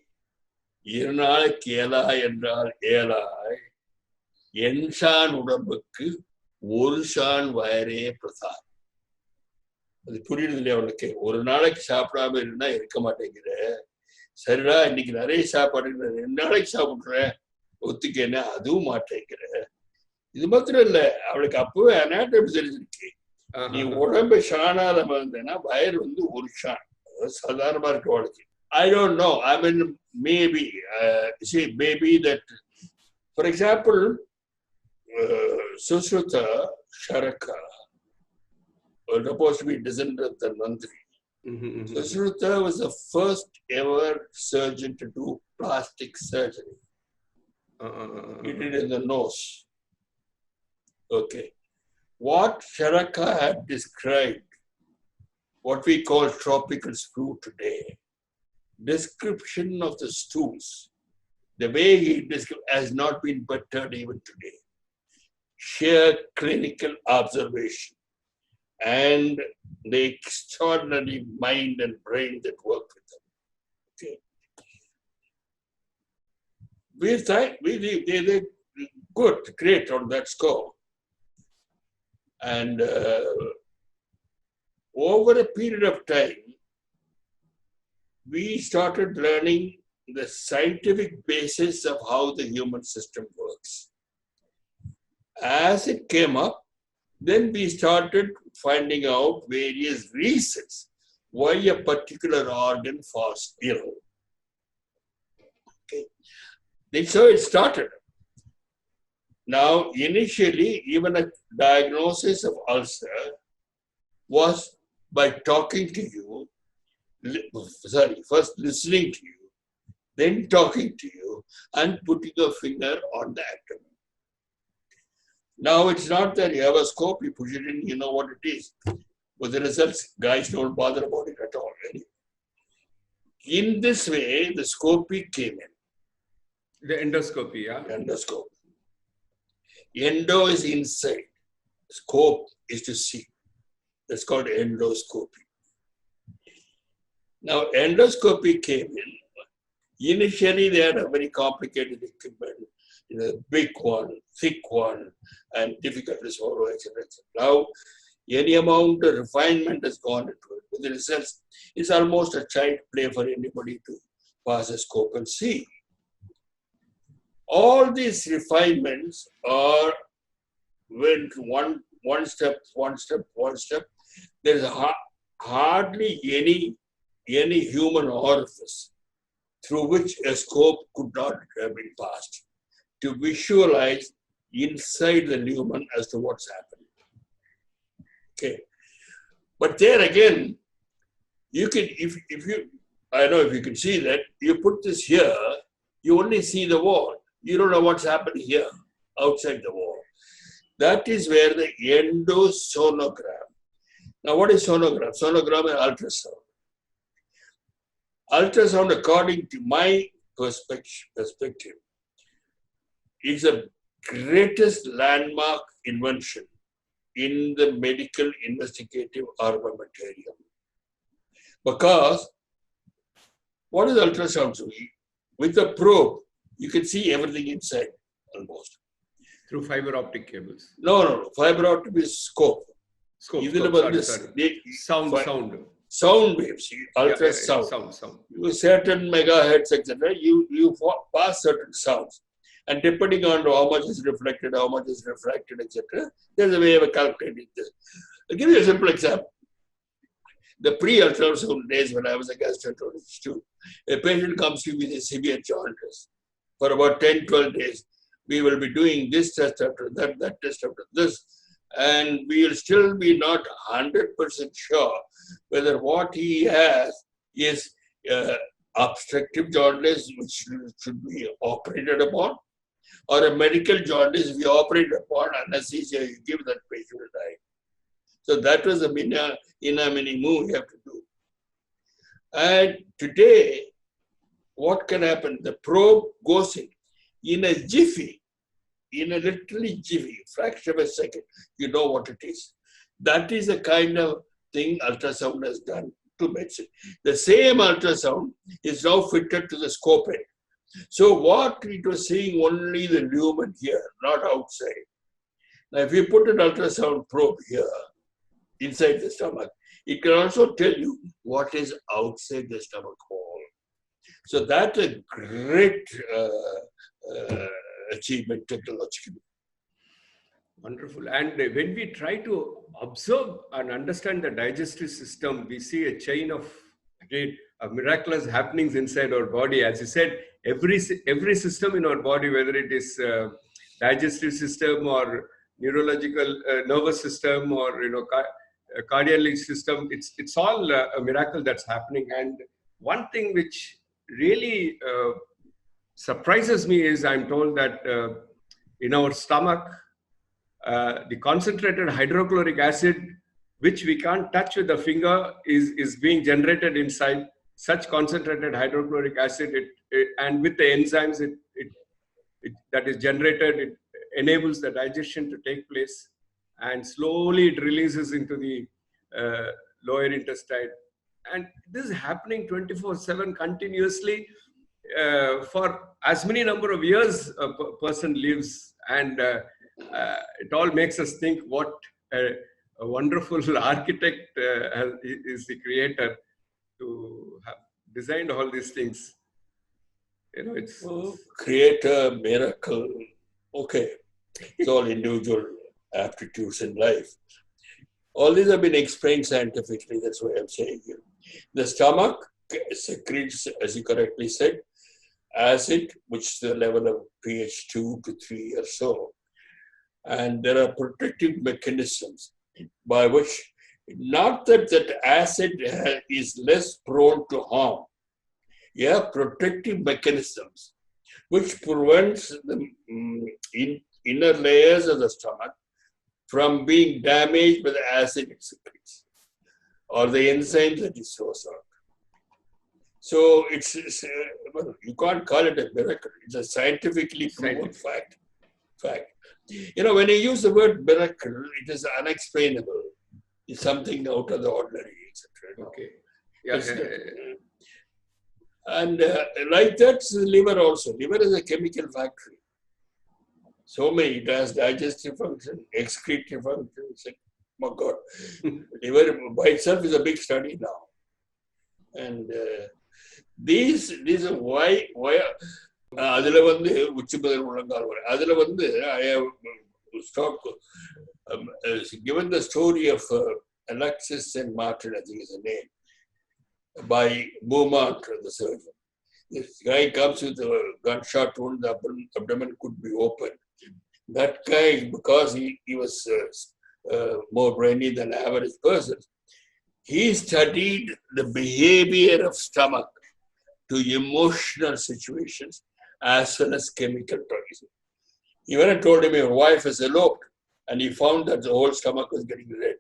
2 நாளைக்கு ஏலாய் என்றால் ஏலாய், என்ஷான் உடம்புக்கு 1 ஷான் வயரே பிரசாத். அது புரியுது இல்லையா அவனுக்கு? ஒரு நாளைக்கு சாப்பிடாம இருந்தா இருக்க மாட்டேங்கிற. சரிடா, இன்னைக்கு நிறைய சாப்பாடு, 2 நாளைக்கு சாப்பிடுறேன், ஒத்துக்கேன்னா அதுவும் மாட்டேங்கிற. இது மாத்திரம் இல்ல, அவளுக்கு அப்பவே அனாட்டமி தெரிஞ்சிருக்கு. நீ உடம்பு ஷானால வந்தேன்னா வயர் 1 ஷான், சாதாரணமா இருக்கு அவளுக்கு. I don't know. I mean, maybe that, for example, Susruta Sharaka was supposed to be descendant of the Mantri. Susruta was the first ever surgeon to do plastic surgery. He did it in the nose. Okay. What Sharaka had described, what we call tropical screw today, description of the stools, the way he described has not been bettered even today. Sheer clinical observation and the extraordinary mind and brain that work with them. Okay. They're good, great on that score. And over a period of time, we started learning the scientific basis of how the human system works. As it came up, then we started finding out various reasons why a particular organ falls ill. Okay. That's how it started. Now, initially, even a diagnosis of ulcer was by talking to you, first listening to you, then talking to you, and putting a finger on the abdomen. Now, it's not that you have a scope, you push it in, you know what it is. But the results, guys don't bother about it at all. Anyway. In this way, the scopy came in. The endoscopy, yeah? Endoscope. Endo is inside. Scope is to see. That's called endoscopy. Now, endoscopy came in. Initially, they had a very complicated equipment, big one, thick one, and difficult to swallow, etc. Now, any amount of refinement has gone into it. With the results, it's almost a child play for anybody to pass a scope and see. All these refinements are went one step. There is hardly any human orifice through which a scope could not have been passed to visualize inside the lumen as to what's happening. Okay, but there again, you can if you I know if you can see that you put this here, you only see the wall. You don't know what's happening here outside the wall. That is where the endosonogram. Now, what is sonogram? Sonogram is ultrasound. Ultrasound, according to my perspective, is the greatest landmark invention in the medical investigative armamentarium. Because what is ultrasound doing? With a probe, you can see everything inside almost. Through fiber optic cables. No. Fiber optic is scope. Scope. Sound waves, ultrasound. Sound. With certain megahertz, etc. You pass certain sounds. And depending on how much is reflected, etc., there's a way of calculating this. I'll give you a simple example. The pre-ultrasound days when I was a gastroenterologist too, a patient comes to me with a severe jaundice. For about 10, 12 days, we will be doing this test after that test after this, and we will still be not 100% sure whether what he has is obstructive jaundice, which should be operated upon, or a medical jaundice, if you operate upon anesthesia, you give that patient a die. So that was the mini move you have to do. And today, what can happen? The probe goes in a jiffy, literally jiffy, fraction of a second, you know what it is. That is the kind of thing ultrasound has done to medicine. The same ultrasound is now fitted to the scope end. So what it was seeing only the lumen here, not outside. Now if you put an ultrasound probe here, inside the stomach, it can also tell you what is outside the stomach wall. So that's a great achievement technologically. Wonderful. And when we try to observe and understand the digestive system, we see a chain of, again, miraculous happenings inside our body. As you said, every system in our body, whether it is digestive system or neurological nervous system or cardiac system, it's all a miracle that's happening. And one thing which really surprises me is I'm told that in our stomach, the concentrated hydrochloric acid, which we can't touch with the finger, is being generated inside. Such concentrated hydrochloric acid, and with the enzymes that is generated, it enables the digestion to take place, and slowly it releases into the lower intestine. And this is happening 24/7 continuously for as many number of years a person lives, and it all makes us think what a wonderful architect is the creator to have designed all these things. It's creator, miracle. Okay, it's all individual aptitudes in life. All these have been explained scientifically. That's why I'm saying here. The stomach secretes, as you correctly said, acid, which is the level of pH 2 to 3 or so. And there are protective mechanisms by which, not that that acid is less prone to harm. You have protective mechanisms which prevents the inner layers of the stomach from being damaged by the acid it secretes or the enzymes that it throws out. So well, you can't call it a miracle. It's a scientifically proven fact. You know, when you use the word miracle, it is unexplainable. It's something out of the ordinary, etc. Okay. And like that's the liver also. Liver is a chemical factory. So many, it has digestive function, excretive function. Oh my God. Liver by itself is a big study now. And these are why அதில் வந்து உச்சிபதர் முழங்கால் வரை அதில் வந்து I have stopped, given the story of Alexis and Martin, I think is the name, by Beaumont, the surgeon. This guy comes with a gunshot wound, the abdomen could be open. That guy, because he was more brainy than the average person, he studied the behavior of stomach to emotional situations as well as chemical toxins. He went and told him your wife has eloped, and he found that the whole stomach was getting red.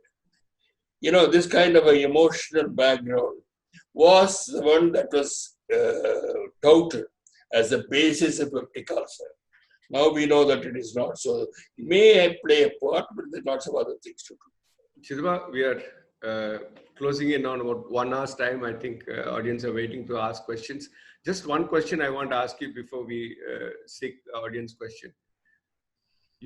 You know, this kind of an emotional background was the one that was touted as the basis of peptic ulcer. Now we know that it is not. So it may play a part, but there's lots of other things to do. Chidva, we are closing in on about 1 hour's time. I think audience are waiting to ask questions. Just one question I want to ask you before we seek the audience question.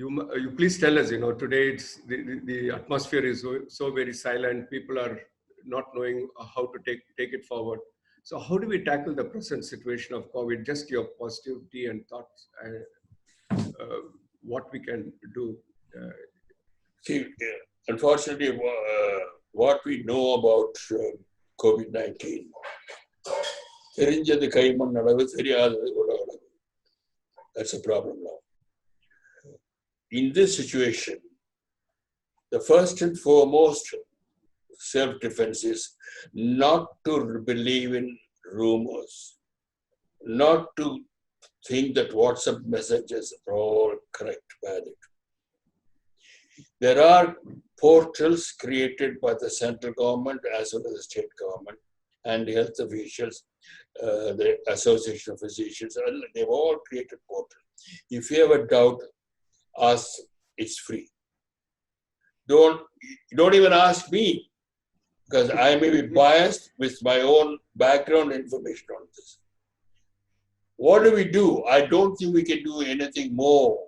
You please tell us, you know, today it's the atmosphere is so very silent. People are not knowing how to take it forward. So how do we tackle the present situation of COVID? Just your positivity and thoughts, what we can do. See, unfortunately, what we know about COVID-19, that's a problem now. In this situation, the first and foremost self-defense is not to believe in rumors, not to think that WhatsApp messages are all correct, valid. There are portals created by the central government as well as the state government and health officials, the Association of Physicians, they've all created portals. If you have a doubt, ask, it's free. Don't even ask me, because I may be biased with my own background information on this. What do? I don't think we can do anything more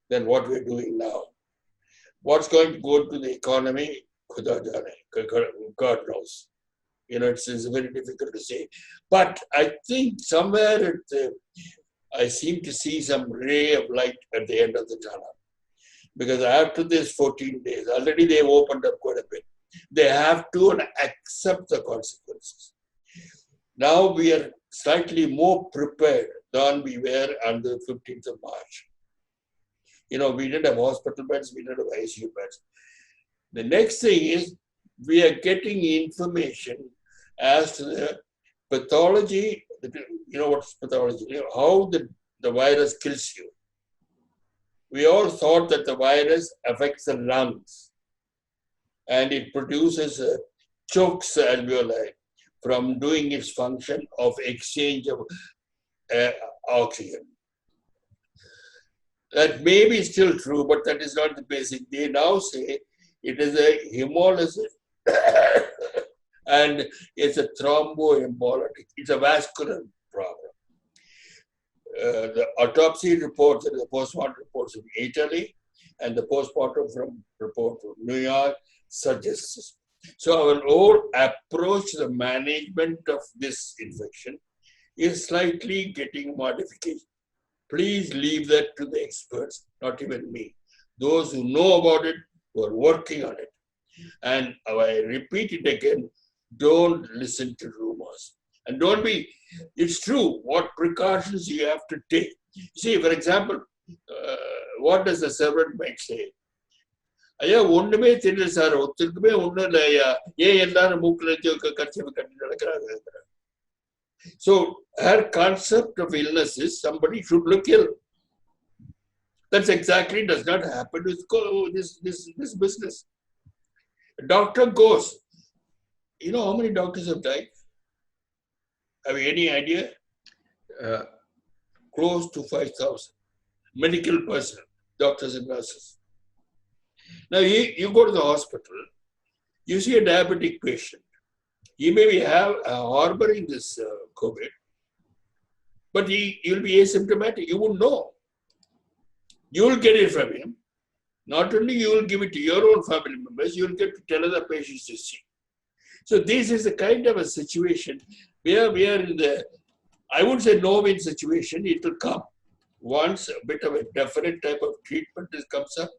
than what we're doing now. What's going to go to the economy? God knows. You know, it's very difficult to say. But I think somewhere I seem to see some ray of light at the end of the tunnel. Because after this 14 days, already they've opened up quite a bit. They have to accept the consequences. Now we are slightly more prepared than we were on the 15th of March. You know, we didn't have hospital beds, we didn't have ICU beds. The next thing is we are getting information as to the pathology. You know what's pathology? You know, how the virus kills you. We all thought that the virus affects the lungs and it produces chokes alveoli from doing its function of exchange of oxygen. That may be still true, but that is not the basic. They now say it is a hemolysis and it's a thromboembolic. It's a vascular problem. The autopsy reports and the postmortem reports from Italy and the postmortem report from New York suggests this. So our whole approach to the management of this infection is slightly getting modification. Please leave that to the experts, not even me. Those who know about it, who are working on it. And I repeat it again, don't listen to rumors. And don't be It's true. What precautions you have to take. See, for example, what does the servant might say? ஐயா ஒண்ணுமே தெரியல sir, ஒருத்தருக்குமே ஒண்ணும் இல்லை ஐயா, ஏன் எல்லாரும் மூக்குல கட்சி கட்டி நடக்கிறாங்க. So her concept of illness is somebody should look ill. That's exactly does not happen with this business. A doctor goes. You know how many doctors have died? Have you any idea? Close to 5,000 medical personnel, doctors and nurses. Now you go to the hospital, you see a diabetic patient. He may be harboring this COVID, but he'll be asymptomatic. You won't know. You will get it from him. Not only you will give it to your own family members, you will get to tell other patients to see. So this is a kind of a situation where we are in the, I wouldn't say no-win situation. It will come. Once a bit of a definite type of treatment comes up,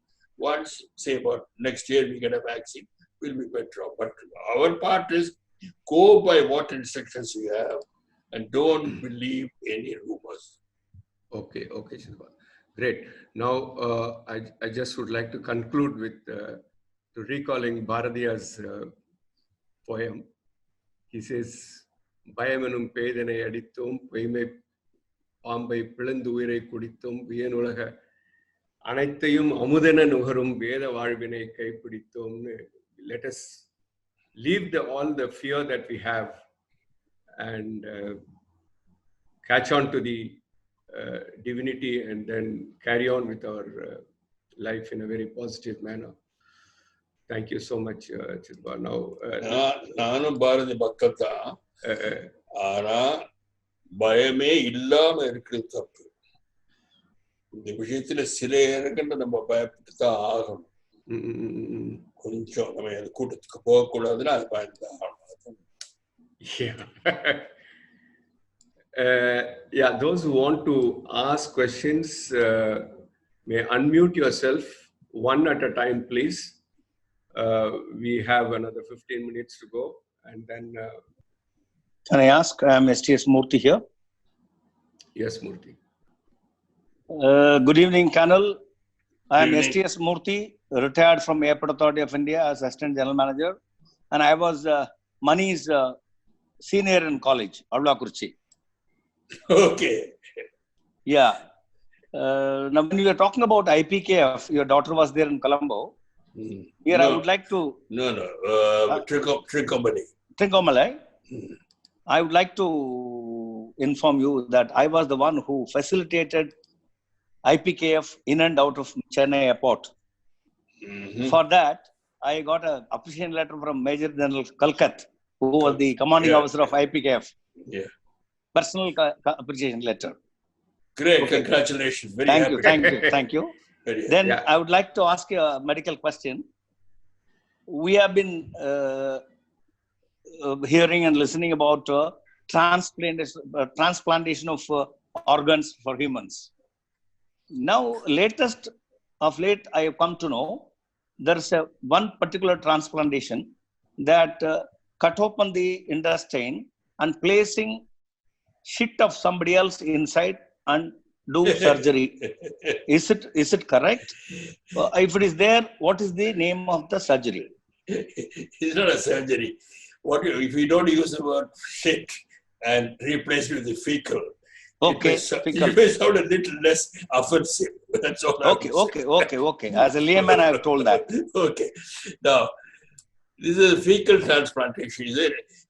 once, say about next year we get a vaccine, we'll be better off. But our part is go by what instructions you have and don't believe any rumors. Okay, Shilpa. Great. Now, I just would like to conclude with to recalling Bharatiya's poem. He says, பயமெனும் பேதனை அடித்தோம், பொய்மை பாம்பை பிளந்துயிரை குடித்தோம், வியனுலக அனைத்தையும் அமுதென நுகரும் வேத வாழ்வினை கைப்பிடித்தோம்னு. Let us leave all the fear that we have and catch on to the divinity and then carry on with our life in a very positive manner. Thank you so much, Chidba. Now, நானும் பாரதி பக்தன் தான். ஆனா பயமே இல்லாம இருக்கிறது தப்பு. இந்த விஷயத்துல சில இடங்கள்ல நம்ம பயப்பட்டு தான் ஆகணும். கொஞ்சம் நம்ம கூட்டத்துக்கு போகக்கூடாதுன்னா அது பயந்து ஆகணும். Yeah, those who want to ask questions may unmute yourself one at a time, please. We have another 15 minutes to go, and then. Can I ask? I am STS Murthy here. Yes, Murthy. Good evening, Colonel. I am STS Murthy, retired from Airport Authority of India as Assistant General Manager, and I was Mani's senior in college, Avlakurchi. Okay. Yeah. Now, when you are talking about IPKF, your daughter was there in Colombo. Here, no, I would like to. No. Trincomalee. I would like to inform you that I was the one who facilitated IPKF in and out of Chennai airport. For that, I got an appreciation letter from Major General Kalkat, who was the commanding officer of IPKF. Yeah. Personal appreciation letter. Great, okay. Congratulations. Very happy. Thank you. Then I would like to ask you a medical question. We have been hearing and listening about transplantation of organs for humans. Now, of late, I have come to know there is one particular transplantation that cut open the intestine and placing shit of somebody else inside and do surgery. Is it correct? If it is there, what is the name of the surgery? It's not a surgery. If you don't use the word shit and replace it with the fecal, okay, it may sound a little less offensive. That's all. Okay. As a layman, I have told that. Okay. Now, this is a fecal transplantation.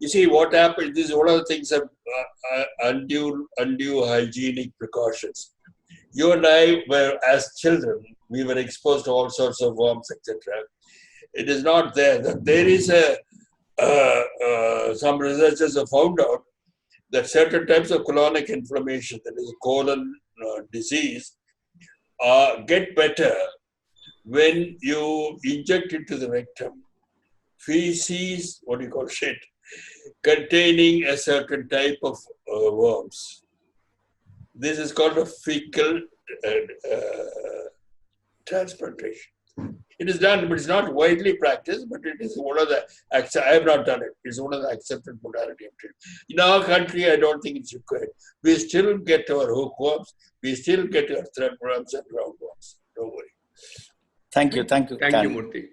You see, what happens, this is one of the things of undue hygienic precautions. You and I were, as children, we were exposed to all sorts of worms, etc. It is not there. There is some researchers have found out that certain types of colonic inflammation, that is colon disease, get better when you inject into the rectum feces, what do you call shit, containing a certain type of worms. This is called a fecal transplantation. It is done, but it's not widely practiced, but it is one of the, I have not done it. It's one of the accepted modality of treatment. In our country, I don't think it's required. We still get our hookworms, we still get our threadworms and roundworms. Don't worry. Thank you. Thank you. Thank you, Murthy.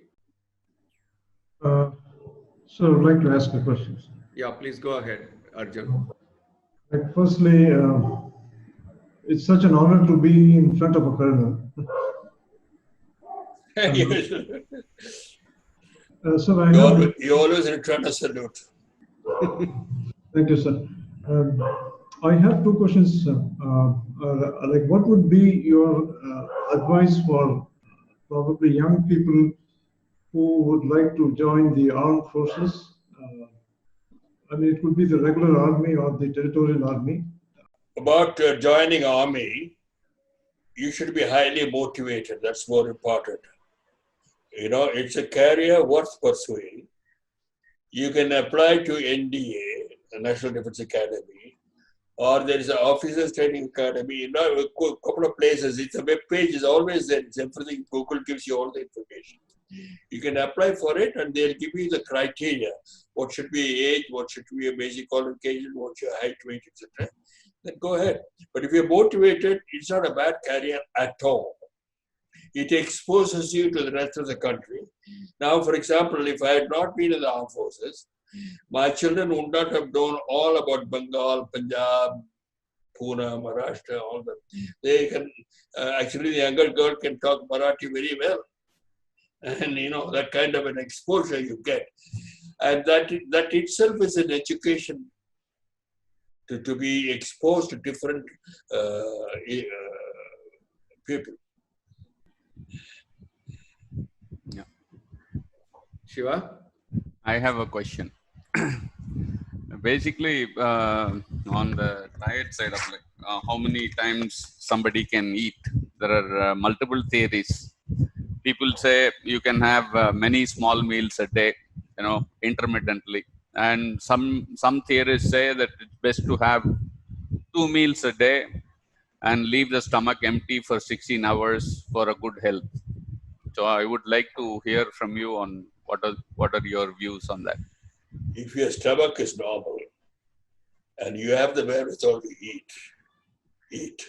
So I would like to ask a question. Yeah, please go ahead, Arjun. Firstly, it's such an honor to be in front of a colonel. So I have, you always return a salute. thank you, sir. I have two questions. Like, what would be your advice for probably young people who would like to join the armed forces? I mean, it could be the regular army or the territorial army. About joining army, you should be highly motivated. That's more important. You know, it's a career worth pursuing. You can apply to NDA, the National Defense Academy, or there is an Officers Training Academy. You know, a couple of places. It's a web page is always there. It's everything. Google gives you all the information. You can apply for it, and they'll give you the criteria. What should be age? What should be a basic qualification? What's your height, weight, etc. Then go ahead. But if you're motivated, it's not a bad career at all. It exposes you to the rest of the country. Now, for example, if I had not been in the armed forces, my children would not have known all about Bengal, Punjab, Pune, Maharashtra, all that. They can, actually the younger girl can talk Marathi very well. And you know, that kind of an exposure you get. And that itself is an education to be exposed to different people. Yeah. Shiva? I have a question. Basically, on the diet side of like how many times somebody can eat, there are multiple theories. People say you can have many small meals a day, you know, intermittently, and some theorists say that it's best to have 2 meals a day and leave the stomach empty for 16 hours for a good health. So I would like to hear from you on what are your views on that. If your stomach is normal and you have the wherewithal to eat.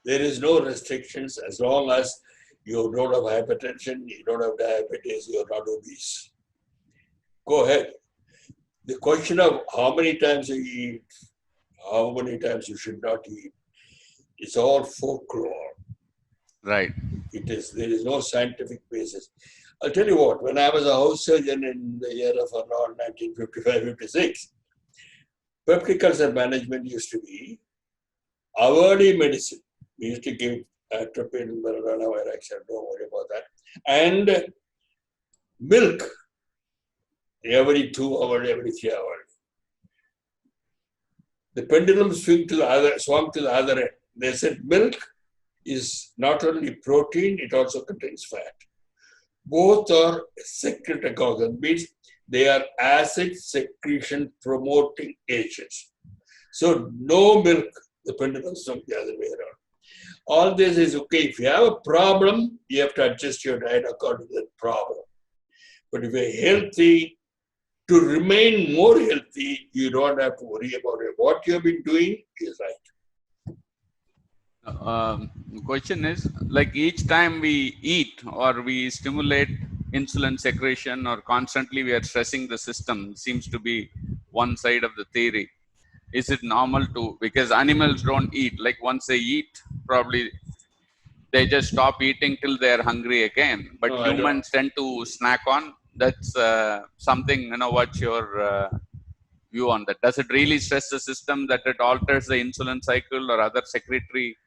There is no restrictions as long as you don't have hypertension, you don't have diabetes, you're not obese. Go ahead. The question of how many times you eat, how many times you should not eat, it's all folklore. Right. There is no scientific basis. I'll tell you what, when I was a house surgeon in the year of around 1955-56, peptic ulcer management used to be hourly medicine. We used to give atropine, Maradona, Viraxan, don't worry about that. And milk every 2 hours, every 3 hours. The pendulum swung to the other end. They said milk is not only protein, it also contains fat. Both are secretagogues, means they are acid secretion promoting agents. So no milk, the pendulum swung the other way around. All this is okay. If you have a problem, you have to adjust your diet according to that problem. But if you're healthy, to remain more healthy, you don't have to worry about it. What you have been doing is right. The question is, like each time we eat or we stimulate insulin secretion or constantly we are stressing the system, seems to be one side of the theory. Is it normal to, because animals don't eat, like once they eat, probably they just stop eating till they're hungry again. But No, humans tend to snack on. That's something, you know, what's your view on that? Does it really stress the system that it alters the insulin cycle or other secretory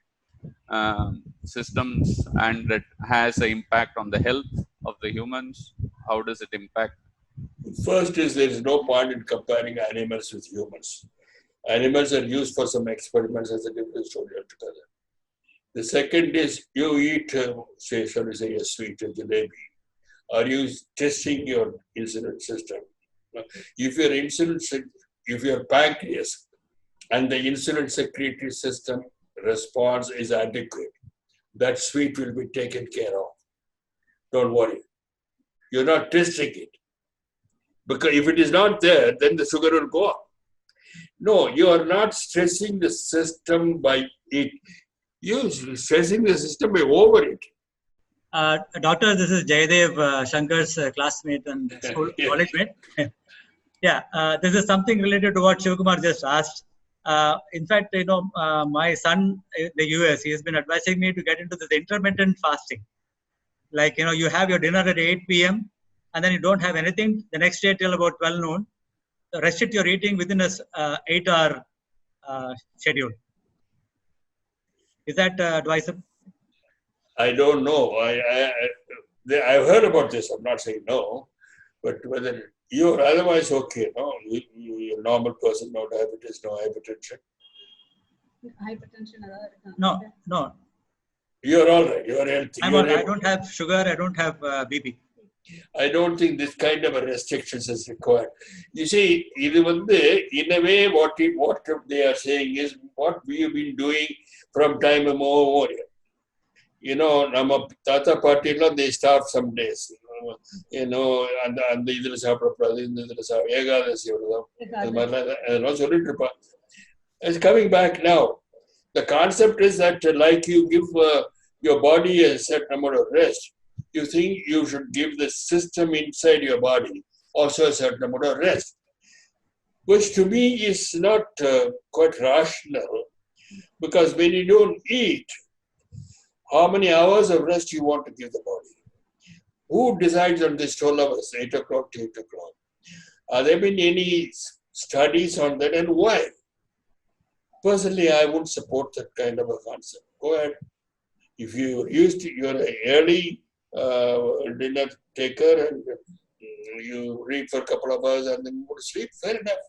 systems, and it has an impact on the health of the humans? How does it impact? First is there is no point in comparing animals with humans. Animals are used for some experiments as a different story altogether. The second is you eat, shall we say, a sweet, a jalebi. Are you testing your insulin system? If your pancreas and the insulin secretory system response is adequate, that sweet will be taken care of. Don't worry. You're not testing it. Because if it is not there, then the sugar will go up. No, you are not stressing the system by it. You're stressing the system by over it. Doctor, this is Jayadev, Shankar's classmate and school college mate. Yeah, this is something related to what Shivakumar just asked. In fact, my son in the US, he has been advising me to get into this intermittent fasting. Like, you have your dinner at 8 p.m. and then you don't have anything the next day till about 12 noon. So restrict your eating within a 8-hour schedule. Is that advisable? I don't know. I've heard about this. I'm not saying no. But whether you're otherwise okay, no? You're a normal person, no diabetes, no hypertension. No. You're all right. You're healthy. I don't have sugar. I don't have BP. I don't think this kind of a restrictions is required. You see, in a way, what they are saying is what we have been doing from time immemorial. Nama Tata party, they start some days. And the it's coming back now. The concept is that like you give your body a certain amount of rest, you think you should give the system inside your body also a certain amount of rest, which to me is not quite rational, because when you don't eat, how many hours of rest you want to give the body? Who decides on this 12 hours, 8 o'clock to 8 o'clock? Are there been any studies on that, and why? Personally, I would support that kind of a concept. Go ahead. If you're an early dinner taker and you read for a couple of hours and then go to sleep, fair enough.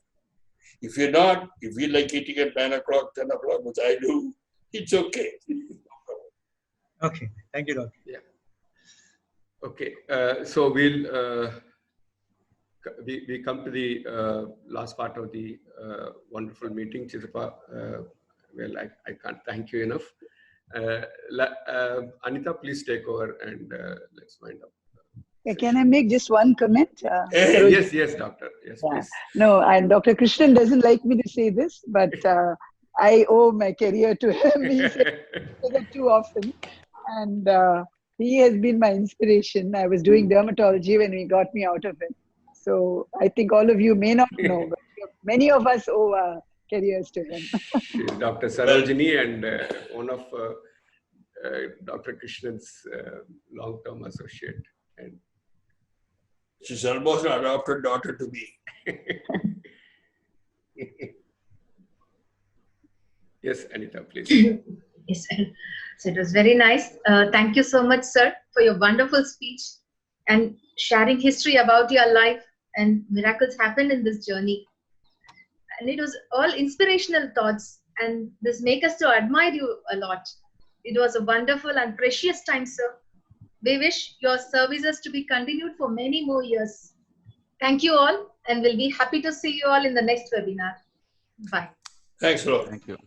If you're not, if you like eating at 9 o'clock, 10 o'clock, which I do, it's okay. Okay. Thank you, Doctor. Yeah. Okay. So we'll we come to the last part of the wonderful meeting, Chidapa. Well, I can't thank you enough. Anita, please take over and let's wind up. Can I make just one comment? Yes, doctor. Yes, yeah. please. No, and Dr. Krishnan doesn't like me to say this, but I owe my career to him. He says it too often. And he has been my inspiration. I was doing dermatology when he got me out of it. So I think all of you may not know, but many of us owe our careers to him. She's Dr. Sarojini and one of Dr. Krishnan's long-term associate. And she's almost an adopted daughter to me. Yes, Anita, please. Yes, so it was very nice. Thank you so much, sir, for your wonderful speech and sharing history about your life and miracles happened in this journey. And it was all inspirational thoughts, and this makes us to admire you a lot. It was a wonderful and precious time, sir. We wish your services to be continued for many more years. Thank you all, and we'll be happy to see you all in the next webinar. Bye. Thanks a lot. Thank you.